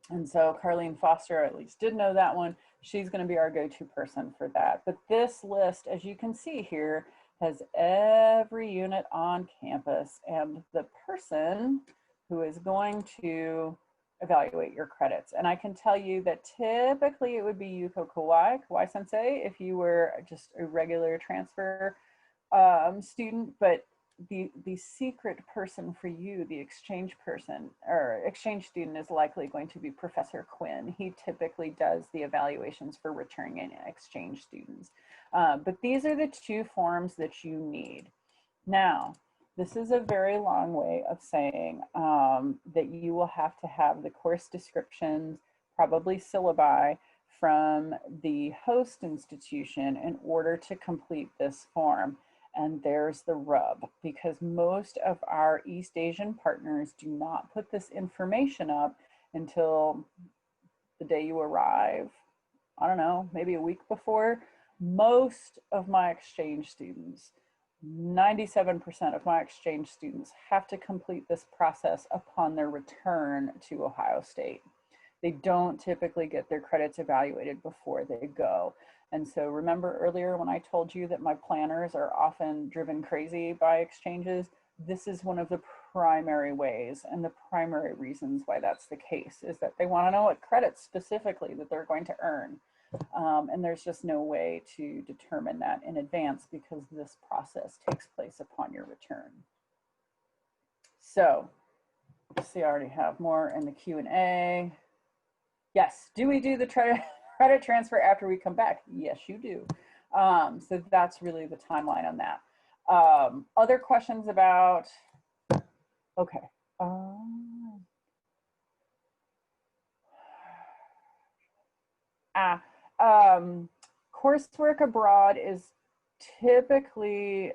and so Carlene Foster at least did know that one. She's going to be our go-to person for that. But this list, as you can see here, has every unit on campus, and the person who is going to evaluate your credits. And I can tell you that typically it would be Yuko Kawai Sensei if you were just a regular transfer student, but the secret person for you, the exchange person or exchange student, is likely going to be Professor Quinn. He typically does the evaluations for returning exchange students. But these are the two forms that you need. Now, this is a very long way of saying that you will have to have the course descriptions, probably syllabi, from the host institution in order to complete this form. And there's the rub, because most of our East Asian partners do not put this information up until the day you arrive. I don't know, maybe a week before. Most of my exchange students, 97% of my exchange students, have to complete this process upon their return to Ohio State. They don't typically get their credits evaluated before they go. And so remember earlier when I told you that my planners are often driven crazy by exchanges? This is one of the primary ways and the primary reasons why that's the case, is that they want to know what credits specifically that they're going to earn. And there's just no way to determine that in advance because this process takes place upon your return. So, let's see, I already have more in the Q&A. Yes, do we do the credit transfer after we come back? Yes, you do. So that's really the timeline on that. Other questions about, okay. Coursework abroad is typically,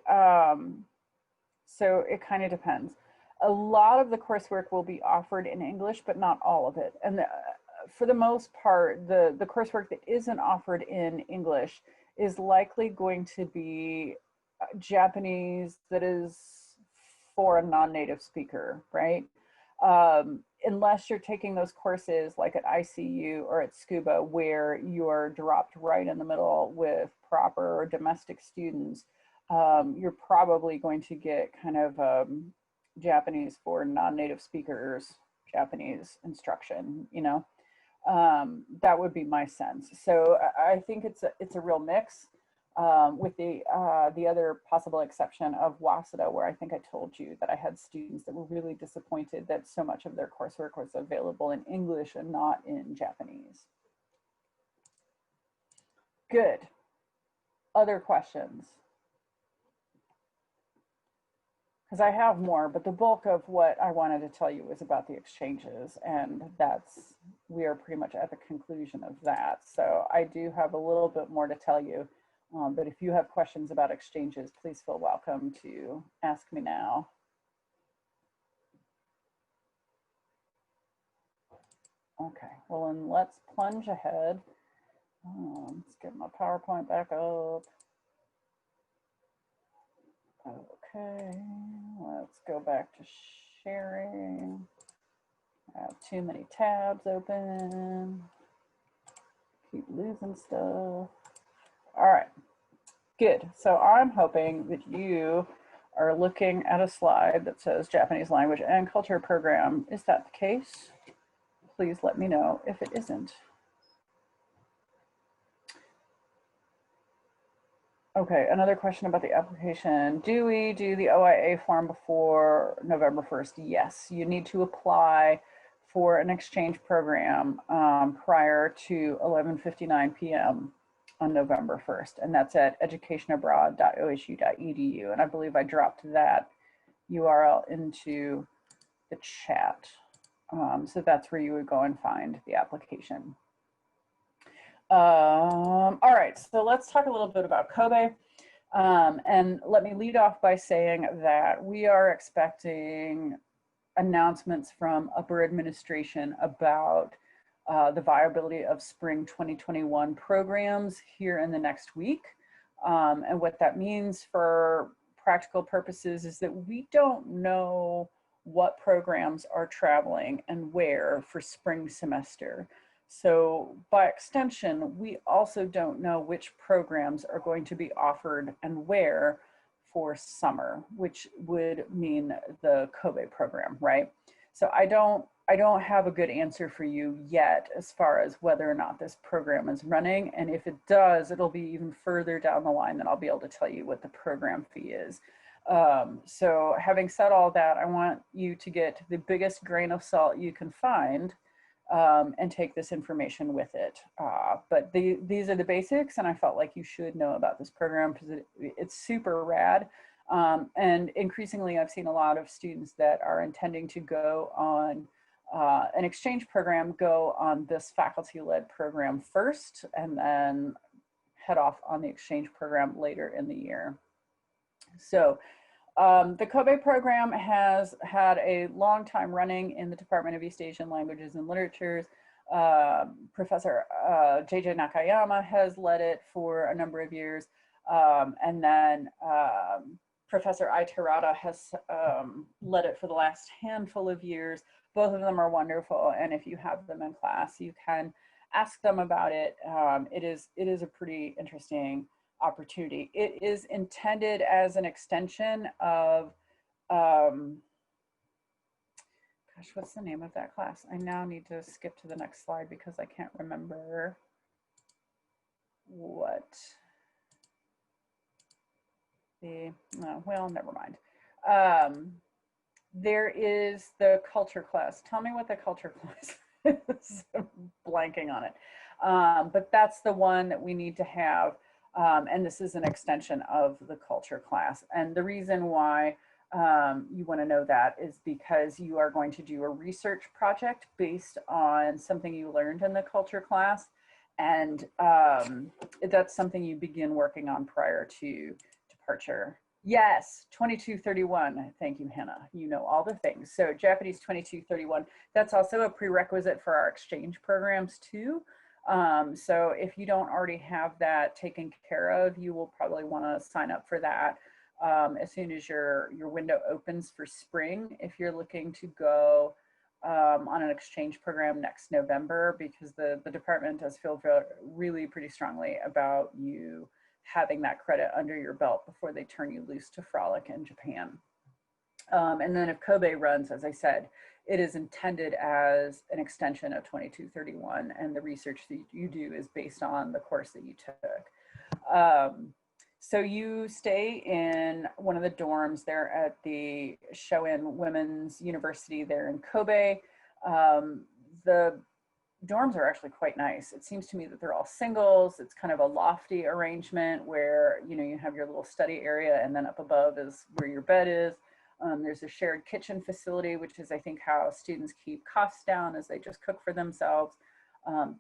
so it kind of depends. A lot of the coursework will be offered in English, but not all of it. And for the most part, the coursework that isn't offered in English is likely going to be Japanese that is for a non-native speaker, right? Unless you're taking those courses like at ICU or at Tsukuba, where you're dropped right in the middle with proper or domestic students, you're probably going to get kind of Japanese for non-native speakers, Japanese instruction, you know. That would be my sense. So I think it's a real mix, with the other possible exception of Waseda, where I think I told you that I had students that were really disappointed that so much of their coursework was available in English and not in Japanese. Good. Other questions? Because I have more, but the bulk of what I wanted to tell you was about the exchanges, and we are pretty much at the conclusion of that. So I do have a little bit more to tell you, but if you have questions about exchanges, please feel welcome to ask me now. Okay, well then let's plunge ahead. Let's get my PowerPoint back up. Okay, let's go back to sharing. I have too many tabs open. Keep losing stuff. All right, good. So I'm hoping that you are looking at a slide that says Japanese language and culture program. Is that the case? Please let me know if it isn't. Okay, another question about the application. Do we do the OIA form before November 1st? Yes, you need to apply for an exchange program prior to 11:59 p.m. on November 1st, and that's at educationabroad.osu.edu. And I believe I dropped that URL into the chat. So that's where you would go and find the application. All right, so let's talk a little bit about Kobe. And let me lead off by saying that we are expecting announcements from upper administration about the viability of spring 2021 programs here in the next week. And what that means for practical purposes is that we don't know what programs are traveling and where for spring semester. So by extension, we also don't know which programs are going to be offered and where for summer, which would mean the Kobe program, right? So I don't I don't have a good answer for you yet as far as whether or not this program is running. And if it does, it'll be even further down the line that I'll be able to tell you what the program fee is. So having said all that, I want you to get the biggest grain of salt you can find and take this information with it. But these are the basics, and I felt like you should know about this program because it's super rad. And increasingly, I've seen a lot of students that are intending to go on an exchange program, go on this faculty-led program first, and then head off on the exchange program later in the year. So the Kobe program has had a long time running in the Department of East Asian Languages and Literatures. Professor JJ Nakayama has led it for a number of years. And then Professor Ai Terada has led it for the last handful of years. Both of them are wonderful. And if you have them in class, you can ask them about it. It is a pretty interesting opportunity. It is intended as an extension of, gosh, what's the name of that class? I now need to skip to the next slide because I can't remember what well, never mind. There is the culture class. Tell me what the culture class is. I'm blanking on it. But that's the one that we need to have. And this is an extension of the culture class. And the reason why you want to know that is because you are going to do a research project based on something you learned in the culture class. And that's something you begin working on prior to departure. Yes, 2231. Thank you, Hannah. You know all the things. So Japanese 2231, that's also a prerequisite for our exchange programs too. So if you don't already have that taken care of, you will probably want to sign up for that as soon as your window opens for spring. If you're looking to go on an exchange program next November, because the department does feel really pretty strongly about you having that credit under your belt before they turn you loose to frolic in Japan. And then if Kobe runs, as I said, it is intended as an extension of 2231, and the research that you do is based on the course that you took. So you stay in one of the dorms there at the Shoin Women's University there in Kobe. The dorms are actually quite nice. It seems to me that they're all singles. It's kind of a lofty arrangement where, you know, you have your little study area and then up above is where your bed is. There's a shared kitchen facility, which is, I think, how students keep costs down as they just cook for themselves.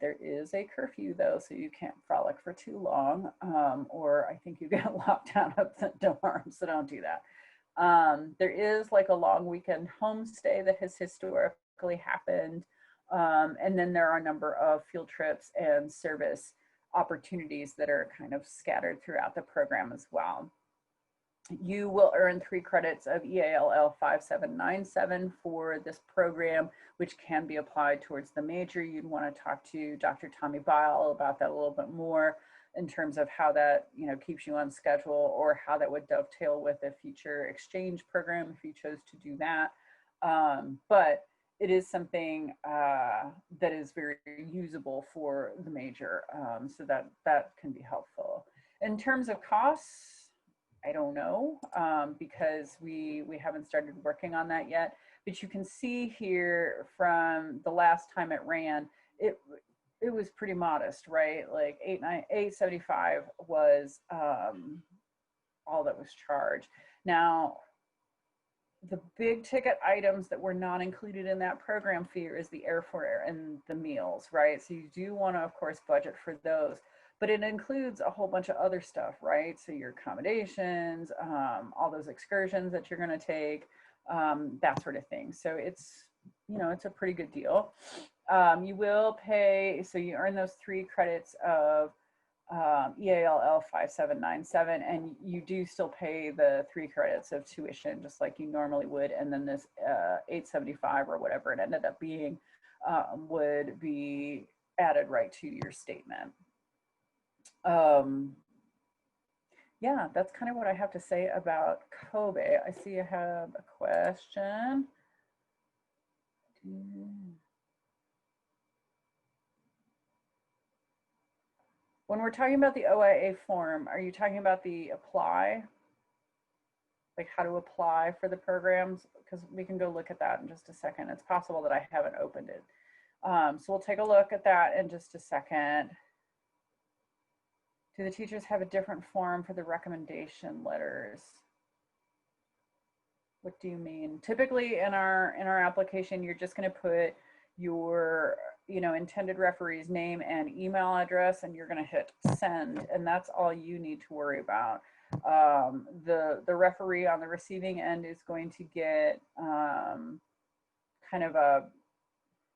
There is a curfew though, so you can't frolic for too long, or I think you get locked out of the dorm, so don't do that. There is like a long weekend homestay that has historically happened. And then there are a number of field trips and service opportunities that are kind of scattered throughout the program as well. You will earn 3 credits of EALL 5797 for this program, which can be applied towards the major. You'd want to talk to Dr. Tommy Bile about that a little bit more in terms of how that, you know, keeps you on schedule, or how that would dovetail with a future exchange program if you chose to do that. But it is something that is very usable for the major, so that can be helpful. In terms of costs, I don't know, because we haven't started working on that yet. But you can see here from the last time it ran, it was pretty modest, right? Like $875 was all that was charged. Now, the big ticket items that were not included in that program fee is the airfare and the meals, right? So you do want to, of course, budget for those. But it includes a whole bunch of other stuff, right? So your accommodations, all those excursions that you're going to take, that sort of thing. So it's, you know, it's a pretty good deal. You will pay, so you earn those 3 credits of EALL 5797, and you do still pay the 3 credits of tuition just like you normally would. And then this 875 or whatever it ended up being would be added right to your statement. Yeah, that's kind of what I have to say about Kobe. I see I have a question. When we're talking about the OIA form, are you talking about the apply? Like how to apply for the programs? Because we can go look at that in just a second. It's possible that I haven't opened it. So we'll take a look at that in just a second. Do the teachers have a different form for the recommendation letters? What do you mean? Typically in our application, you're just going to put your intended referee's name and email address, and you're going to hit send, and that's all you need to worry about. The referee on the receiving end is going to get kind of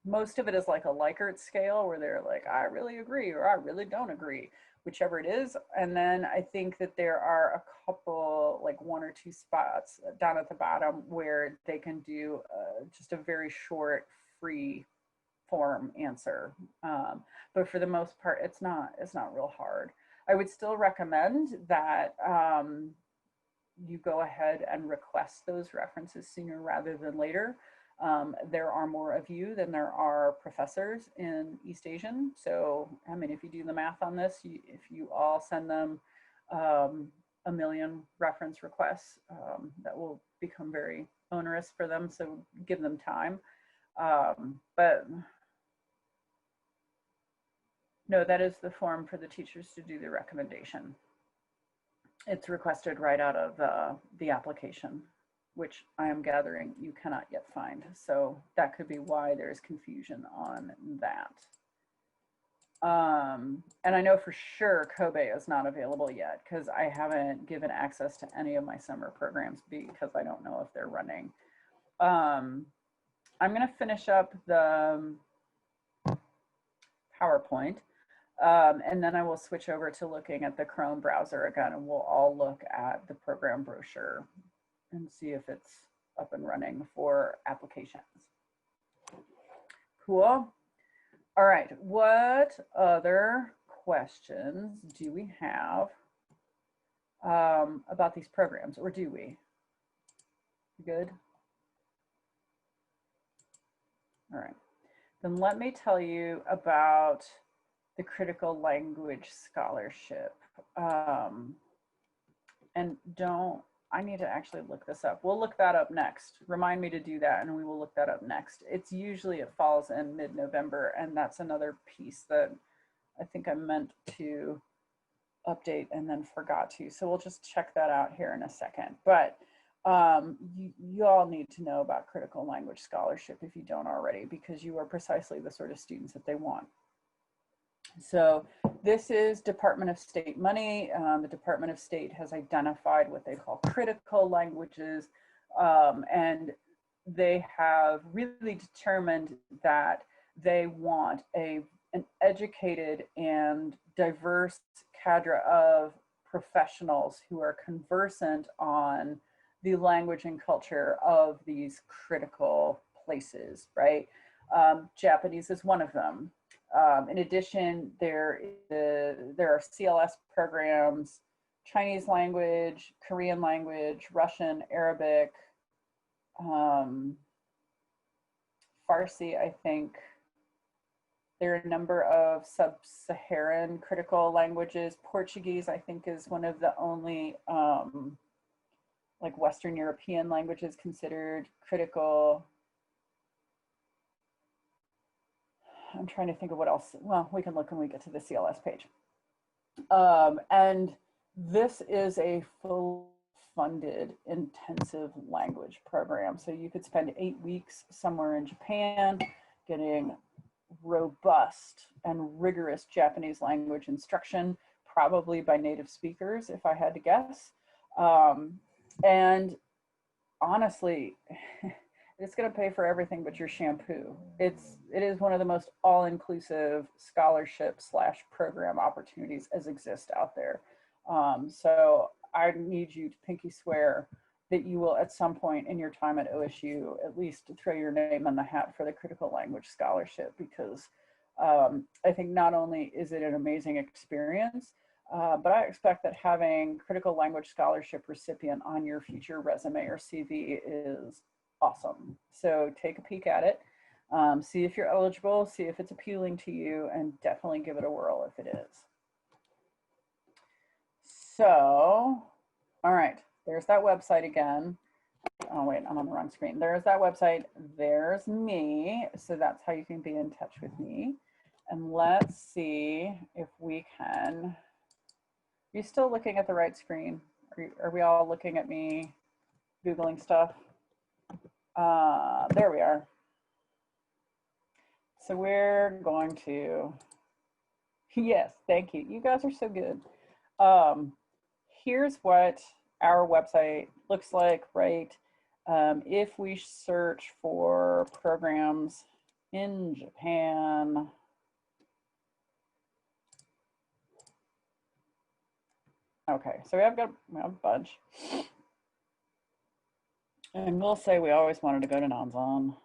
most of it is like a Likert scale where they're like, I really agree or I really don't agree, whichever it is. And then I think that there are a couple, like 1 or 2 spots down at the bottom where they can do just a very short free form answer. But for the most part, it's not real hard. I would still recommend that you go ahead and request those references sooner rather than later. There are more of you than there are professors in East Asian. So, I mean, if you do the math on this, if you all send them 1 million reference requests, that will become very onerous for them. So give them time. But no, that is the form for the teachers to do the recommendation. It's requested right out of the application, which I am gathering you cannot yet find. So that could be why there's confusion on that. And I know for sure Kobe is not available yet because I haven't given access to any of my summer programs because I don't know if they're running. I'm going to finish up the PowerPoint, and then I will switch over to looking at the Chrome browser again, and we'll all look at the program brochure and see if it's up and running for applications. Cool. All right, what other questions do we have about these programs, or do we? Good? All right, then let me tell you about the Critical Language Scholarship. And I need to actually look this up. We'll look that up next. Remind me to do that, and we will look that up next. It's usually, it falls in mid-November, and that's another piece that I think I meant to update and then forgot to. So we'll just check that out here in a second. But you all need to know about Critical Language Scholarship if you don't already, because you are precisely the sort of students that they want. So this is Department of State money. The Department of State has identified what they call critical languages, and they have really determined that they want an educated and diverse cadre of professionals who are conversant on the language and culture of these critical places, right? Japanese is one of them. In addition, there are CLS programs, Chinese language, Korean language, Russian, Arabic, Farsi, I think. There are a number of sub-Saharan critical languages. Portuguese, I think, is one of the only like Western European languages considered critical. I'm trying to think of what else. Well, we can look when we get to the CLS page. And this is a full funded intensive language program. So you could spend 8 weeks somewhere in Japan getting robust and rigorous Japanese language instruction, probably by native speakers, if I had to guess. And honestly, it's going to pay for everything but your shampoo. It is one of the most all-inclusive scholarship / program opportunities as exist out there. So I need you to pinky swear that you will at some point in your time at OSU at least throw your name in the hat for the Critical Language Scholarship, because I think not only is it an amazing experience, but I expect that having Critical Language Scholarship recipient on your future resume or CV is awesome. So take a peek at it. See if you're eligible, see if it's appealing to you, and definitely give it a whirl if it is. So, all right, there's that website again. Oh wait, I'm on the wrong screen. There's that website, there's me. So that's how you can be in touch with me. And let's see if we can, are you still looking at the right screen? Are we all looking at me Googling stuff? There we are. So we're going to, yes, thank you. You guys are so good. Here's what our website looks like, right? If we search for programs in Japan, okay, so we have a bunch. And we'll say we always wanted to go to Nanzan.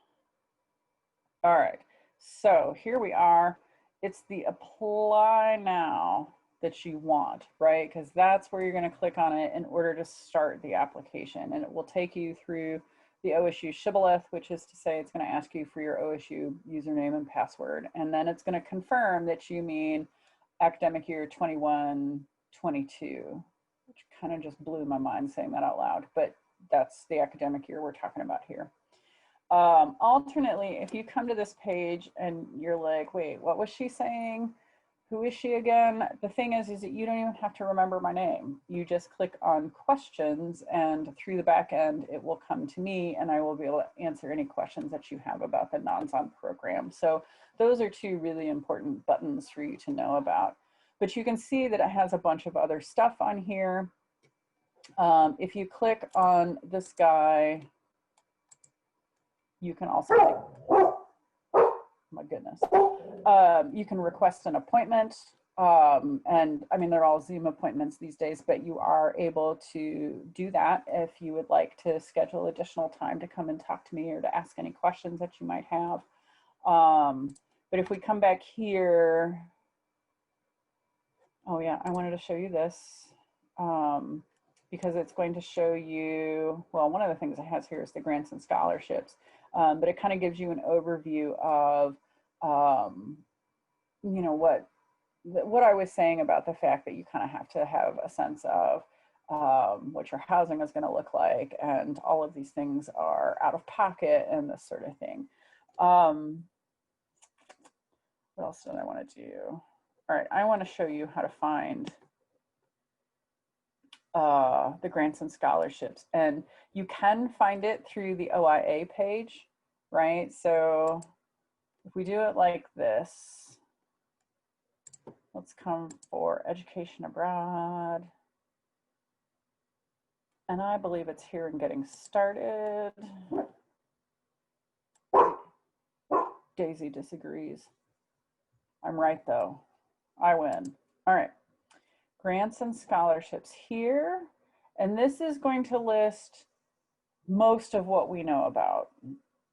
All right, so here we are. It's the apply now that you want, right? Because that's where you're going to click on it in order to start the application. And it will take you through the OSU shibboleth, which is to say it's going to ask you for your OSU username and password. And then it's going to confirm that you mean academic year 21-22, which kind of just blew my mind saying that out loud, but that's the academic year we're talking about here. Alternately, if you come to this page and you're like, wait, what was she saying? Who is she again? The thing is that you don't even have to remember my name. You just click on questions and through the back end, it will come to me and I will be able to answer any questions that you have about the Nanzan program. So those are two really important buttons for you to know about. But you can see that it has a bunch of other stuff on here. If you click on this guy, you can also, my goodness, you can request an appointment. And I mean, they're all Zoom appointments these days, but you are able to do that if you would like to schedule additional time to come and talk to me or to ask any questions that you might have. But if we come back here, oh yeah, I wanted to show you this because it's going to show you, well, one of the things it has here is the grants and scholarships, but it kind of gives you an overview of, you know, what I was saying about the fact that you kind of have to have a sense of what your housing is going to look like, and all of these things are out of pocket and this sort of thing. What else did I want to do? All right, I want to show you how to find the grants and scholarships, and you can find it through the OIA page, right? So if we do it like this, let's come for education abroad. And I believe it's here in getting started. Daisy disagrees. I'm right though, I win. All right, grants and scholarships here. And this is going to list most of what we know about,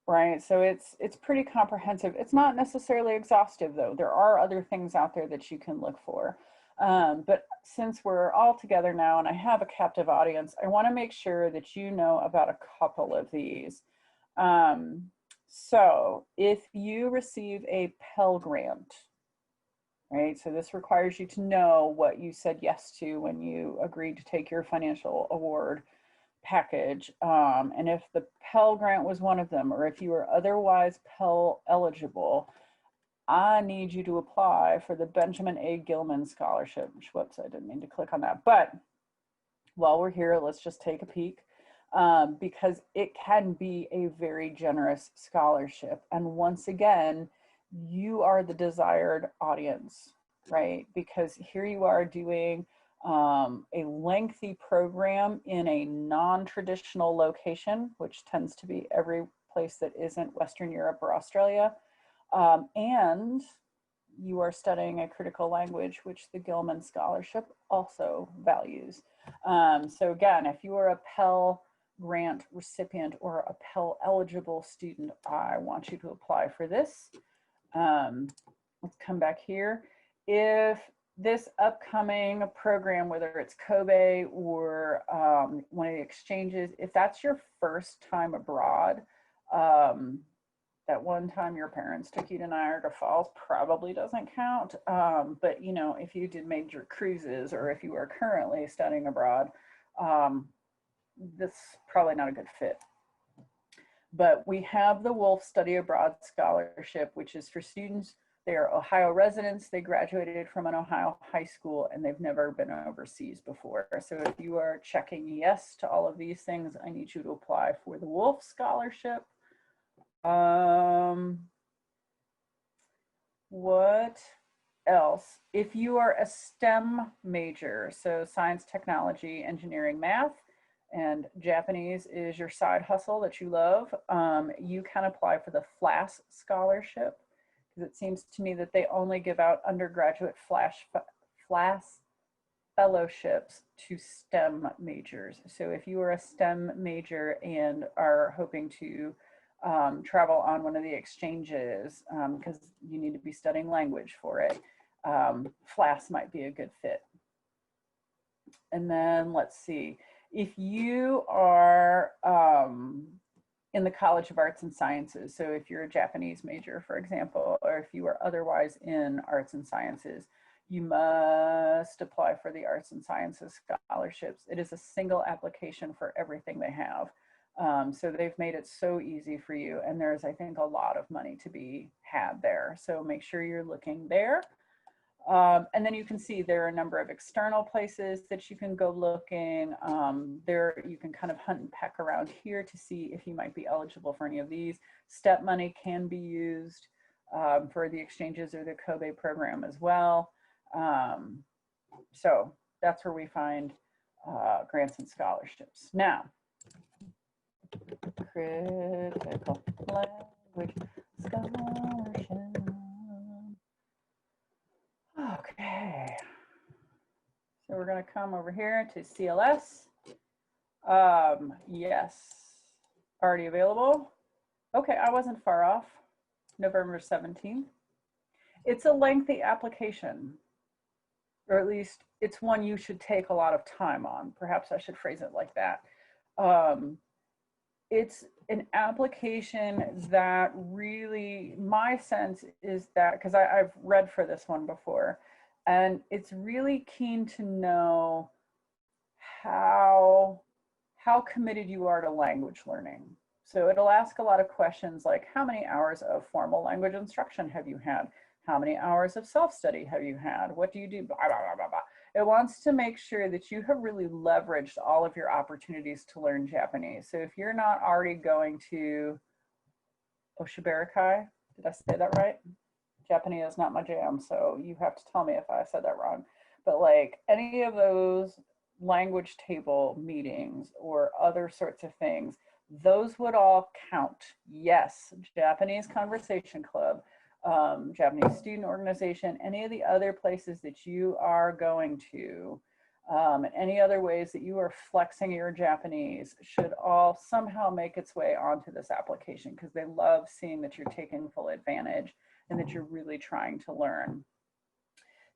right? So it's pretty comprehensive. It's not necessarily exhaustive though. There are other things out there that you can look for. But since we're all together now and I have a captive audience, I want to make sure that you know about a couple of these. So if you receive a Pell Grant, right? So this requires you to know what you said yes to when you agreed to take your financial award package. And if the Pell Grant was one of them, or if you are otherwise Pell eligible, I need you to apply for the Benjamin A. Gilman Scholarship, which, whoops, I didn't mean to click on that. But while we're here, let's just take a peek because it can be a very generous scholarship. And once again, you are the desired audience, right? Because here you are doing a lengthy program in a non-traditional location, which tends to be every place that isn't Western Europe or Australia. And you are studying a critical language, which the Gilman Scholarship also values. So again, if you are a Pell Grant recipient or a Pell eligible student, I want you to apply for this. Let's come back here. If this upcoming program, whether it's Kobe or one of the exchanges, if that's your first time abroad, that one time your parents took you to Niagara Falls probably doesn't count. But you know, if you did major cruises or if you are currently studying abroad, this is probably not a good fit. But we have the Wolf Study Abroad Scholarship, which is for students. They are Ohio residents. They graduated from an Ohio high school and they've never been overseas before. So if you are checking yes to all of these things, I need you to apply for the Wolf Scholarship. What else? If you are a STEM major, so science, technology, engineering, math, and Japanese is your side hustle that you love, you can apply for the FLAS scholarship, because it seems to me that they only give out undergraduate FLAS fellowships to STEM majors. So if you are a STEM major and are hoping to travel on one of the exchanges, because you need to be studying language for it, FLAS might be a good fit. And then let's see, if you are in the College of Arts and Sciences, so if you're a Japanese major, for example, or if you are otherwise in arts and sciences, you must apply for the Arts and Sciences scholarships. It is a single application for everything they have. So they've made it so easy for you, and there's, I think, a lot of money to be had there. So make sure you're looking there. And then you can see there are a number of external places that you can go looking. There you can kind of hunt and peck around here to see if you might be eligible for any of these. STEP money can be used for the exchanges or the Kobe program as well. So that's where we find grants and scholarships. Now, critical language scholarship. Okay, so we're going to come over here to CLS. Yes, already available. Okay, I wasn't far off. November 17th. It's a lengthy application, or at least it's one you should take a lot of time on. Perhaps I should phrase it like that. It's an application that really, my sense is that, because I've read for this one before, and it's really keen to know how committed you are to language learning. So it'll ask a lot of questions like, how many hours of formal language instruction have you had? How many hours of self-study have you had? What do you do? Blah, blah, blah, blah, blah. It wants to make sure that you have really leveraged all of your opportunities to learn Japanese. So if you're not already going to Oshibarikai, did I say that right? Japanese is not my jam, so you have to tell me if I said that wrong. But like any of those language table meetings or other sorts of things, those would all count. Yes, Japanese Conversation Club, Japanese Student Organization, any of the other places that you are going to, and any other ways that you are flexing your Japanese should all somehow make its way onto this application, because they love seeing that you're taking full advantage and that you're really trying to learn.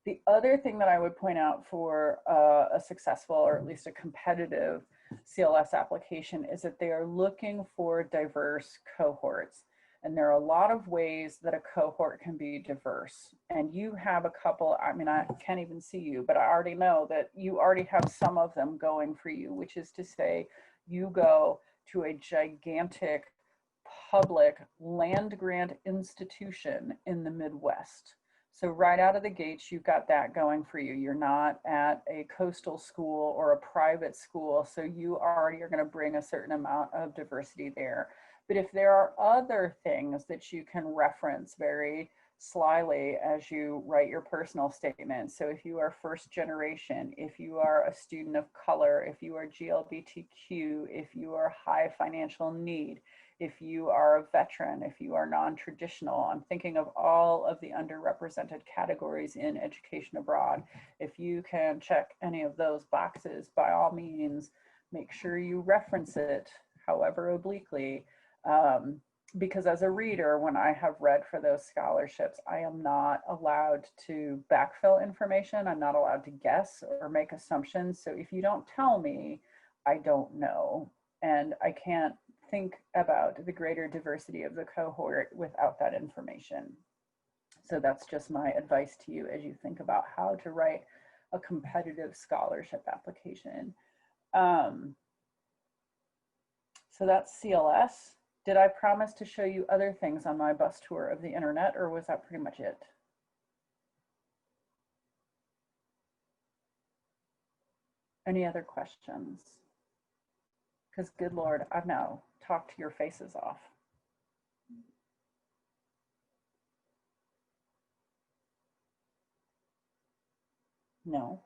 The other thing that I would point out for a successful, or at least a competitive CLS application, is that they are looking for diverse cohorts. And there are a lot of ways that a cohort can be diverse. And you have a couple, I mean, I can't even see you, but I already know that you already have some of them going for you, which is to say you go to a gigantic public land grant institution in the Midwest. So right out of the gates, you've got that going for you. You're not at a coastal school or a private school, so you already are going to bring a certain amount of diversity there. But if there are other things that you can reference very slyly as you write your personal statement, so if you are first generation, if you are a student of color, if you are GLBTQ, if you are high financial need, if you are a veteran, if you are non-traditional, I'm thinking of all of the underrepresented categories in education abroad. If you can check any of those boxes, by all means, make sure you reference it, however obliquely, because as a reader, when I have read for those scholarships, I am not allowed to backfill information. I'm not allowed to guess or make assumptions. So if you don't tell me, I don't know. And I can't think about the greater diversity of the cohort without that information. So that's just my advice to you as you think about how to write a competitive scholarship application. So that's CLS. Did I promise to show you other things on my bus tour of the internet, or was that pretty much it? Any other questions? Because good Lord, I've now talked your faces off. No.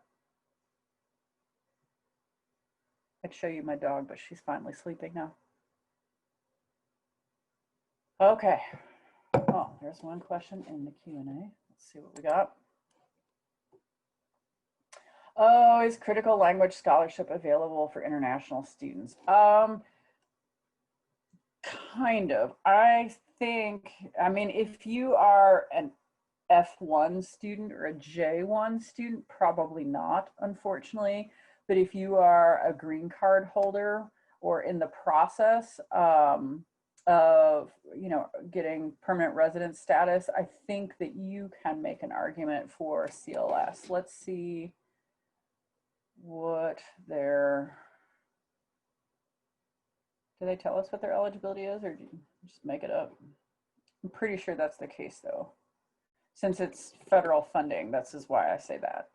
I'd show you my dog, but she's finally sleeping now. Okay. Oh, there's one question in the Q&A. Let's see what we got. Oh, is critical language scholarship available for international students? Kind of. I think, I mean, if you are an F1 student or a J1 student, probably not, unfortunately. But if you are a green card holder or in the process of, you know, getting permanent resident status, I think that you can make an argument for CLS. Let's see what their, do they tell us what their eligibility is, or do you just make it up? I'm pretty sure that's the case though. Since it's federal funding, that's just why I say that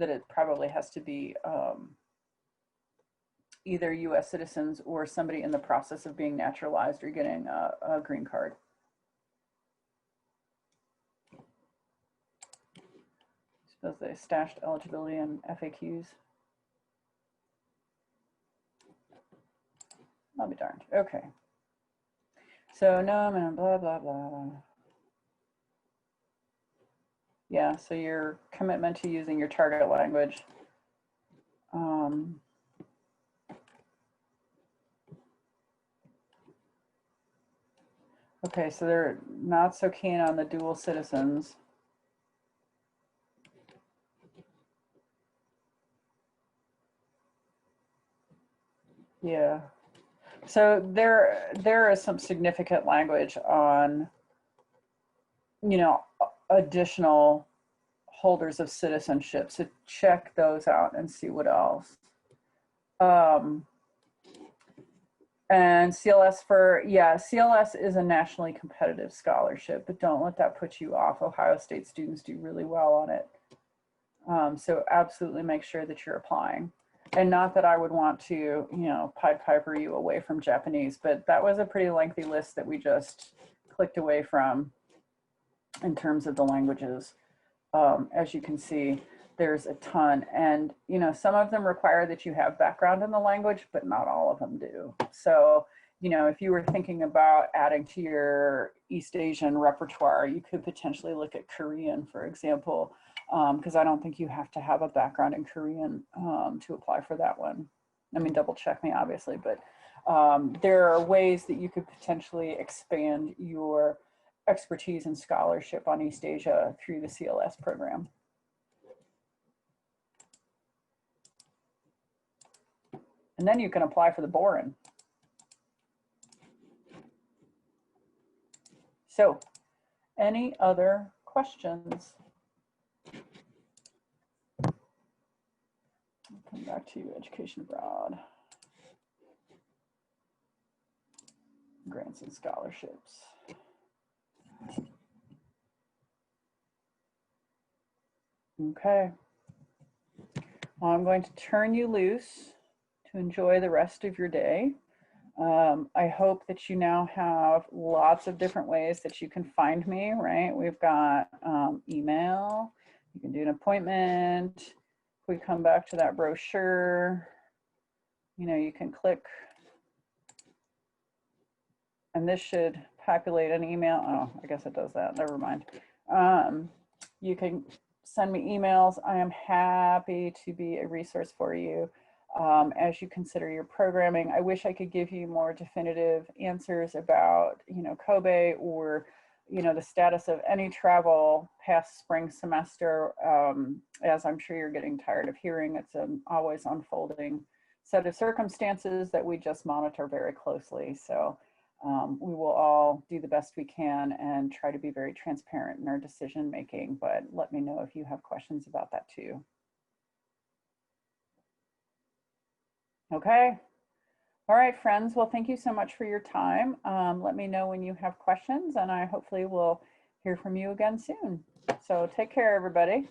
it probably has to be either US citizens or somebody in the process of being naturalized or getting a green card. Suppose they stashed eligibility in FAQs. I'll be darned. Okay. So no, I'm gonna blah, blah, blah. Yeah, so your commitment to using your target language. Okay, so they're not so keen on the dual citizens. Yeah. So there is some significant language on, you know, additional holders of citizenship. So check those out and see what else. And CLS for, yeah, CLS is a nationally competitive scholarship, but don't let that put you off. Ohio State students do really well on it. So absolutely make sure that you're applying. And not that I would want to, you know, Pied Piper you away from Japanese, but that was a pretty lengthy list that we just clicked away from in terms of the languages. As you can see, there's a ton, and you know, some of them require that you have background in the language, but not all of them do. So, you know, if you were thinking about adding to your East Asian repertoire, you could potentially look at Korean, for example, because I don't think you have to have a background in Korean to apply for that one. I mean, double check me, obviously, but there are ways that you could potentially expand your expertise and scholarship on East Asia through the CLS program. And then you can apply for the Boren. So, any other questions? I'll come back to Education Abroad. Grants and scholarships. Okay. Well, I'm going to turn you loose to enjoy the rest of your day. I hope that you now have lots of different ways that you can find me, right? We've got email, you can do an appointment. If we come back to that brochure, you know, you can click, and this should populate an email. Oh, I guess it does that, never mind. You can send me emails. I am happy to be a resource for you as you consider your programming. I wish I could give you more definitive answers about, you know, Kobe or, you know, the status of any travel past spring semester. As I'm sure you're getting tired of hearing, it's an always unfolding set of circumstances that we just monitor very closely. So we will all do the best we can and try to be very transparent in our decision making, but let me know if you have questions about that too. Okay. All right, friends. Well, thank you so much for your time. Let me know when you have questions, and I hopefully will hear from you again soon. So take care, everybody.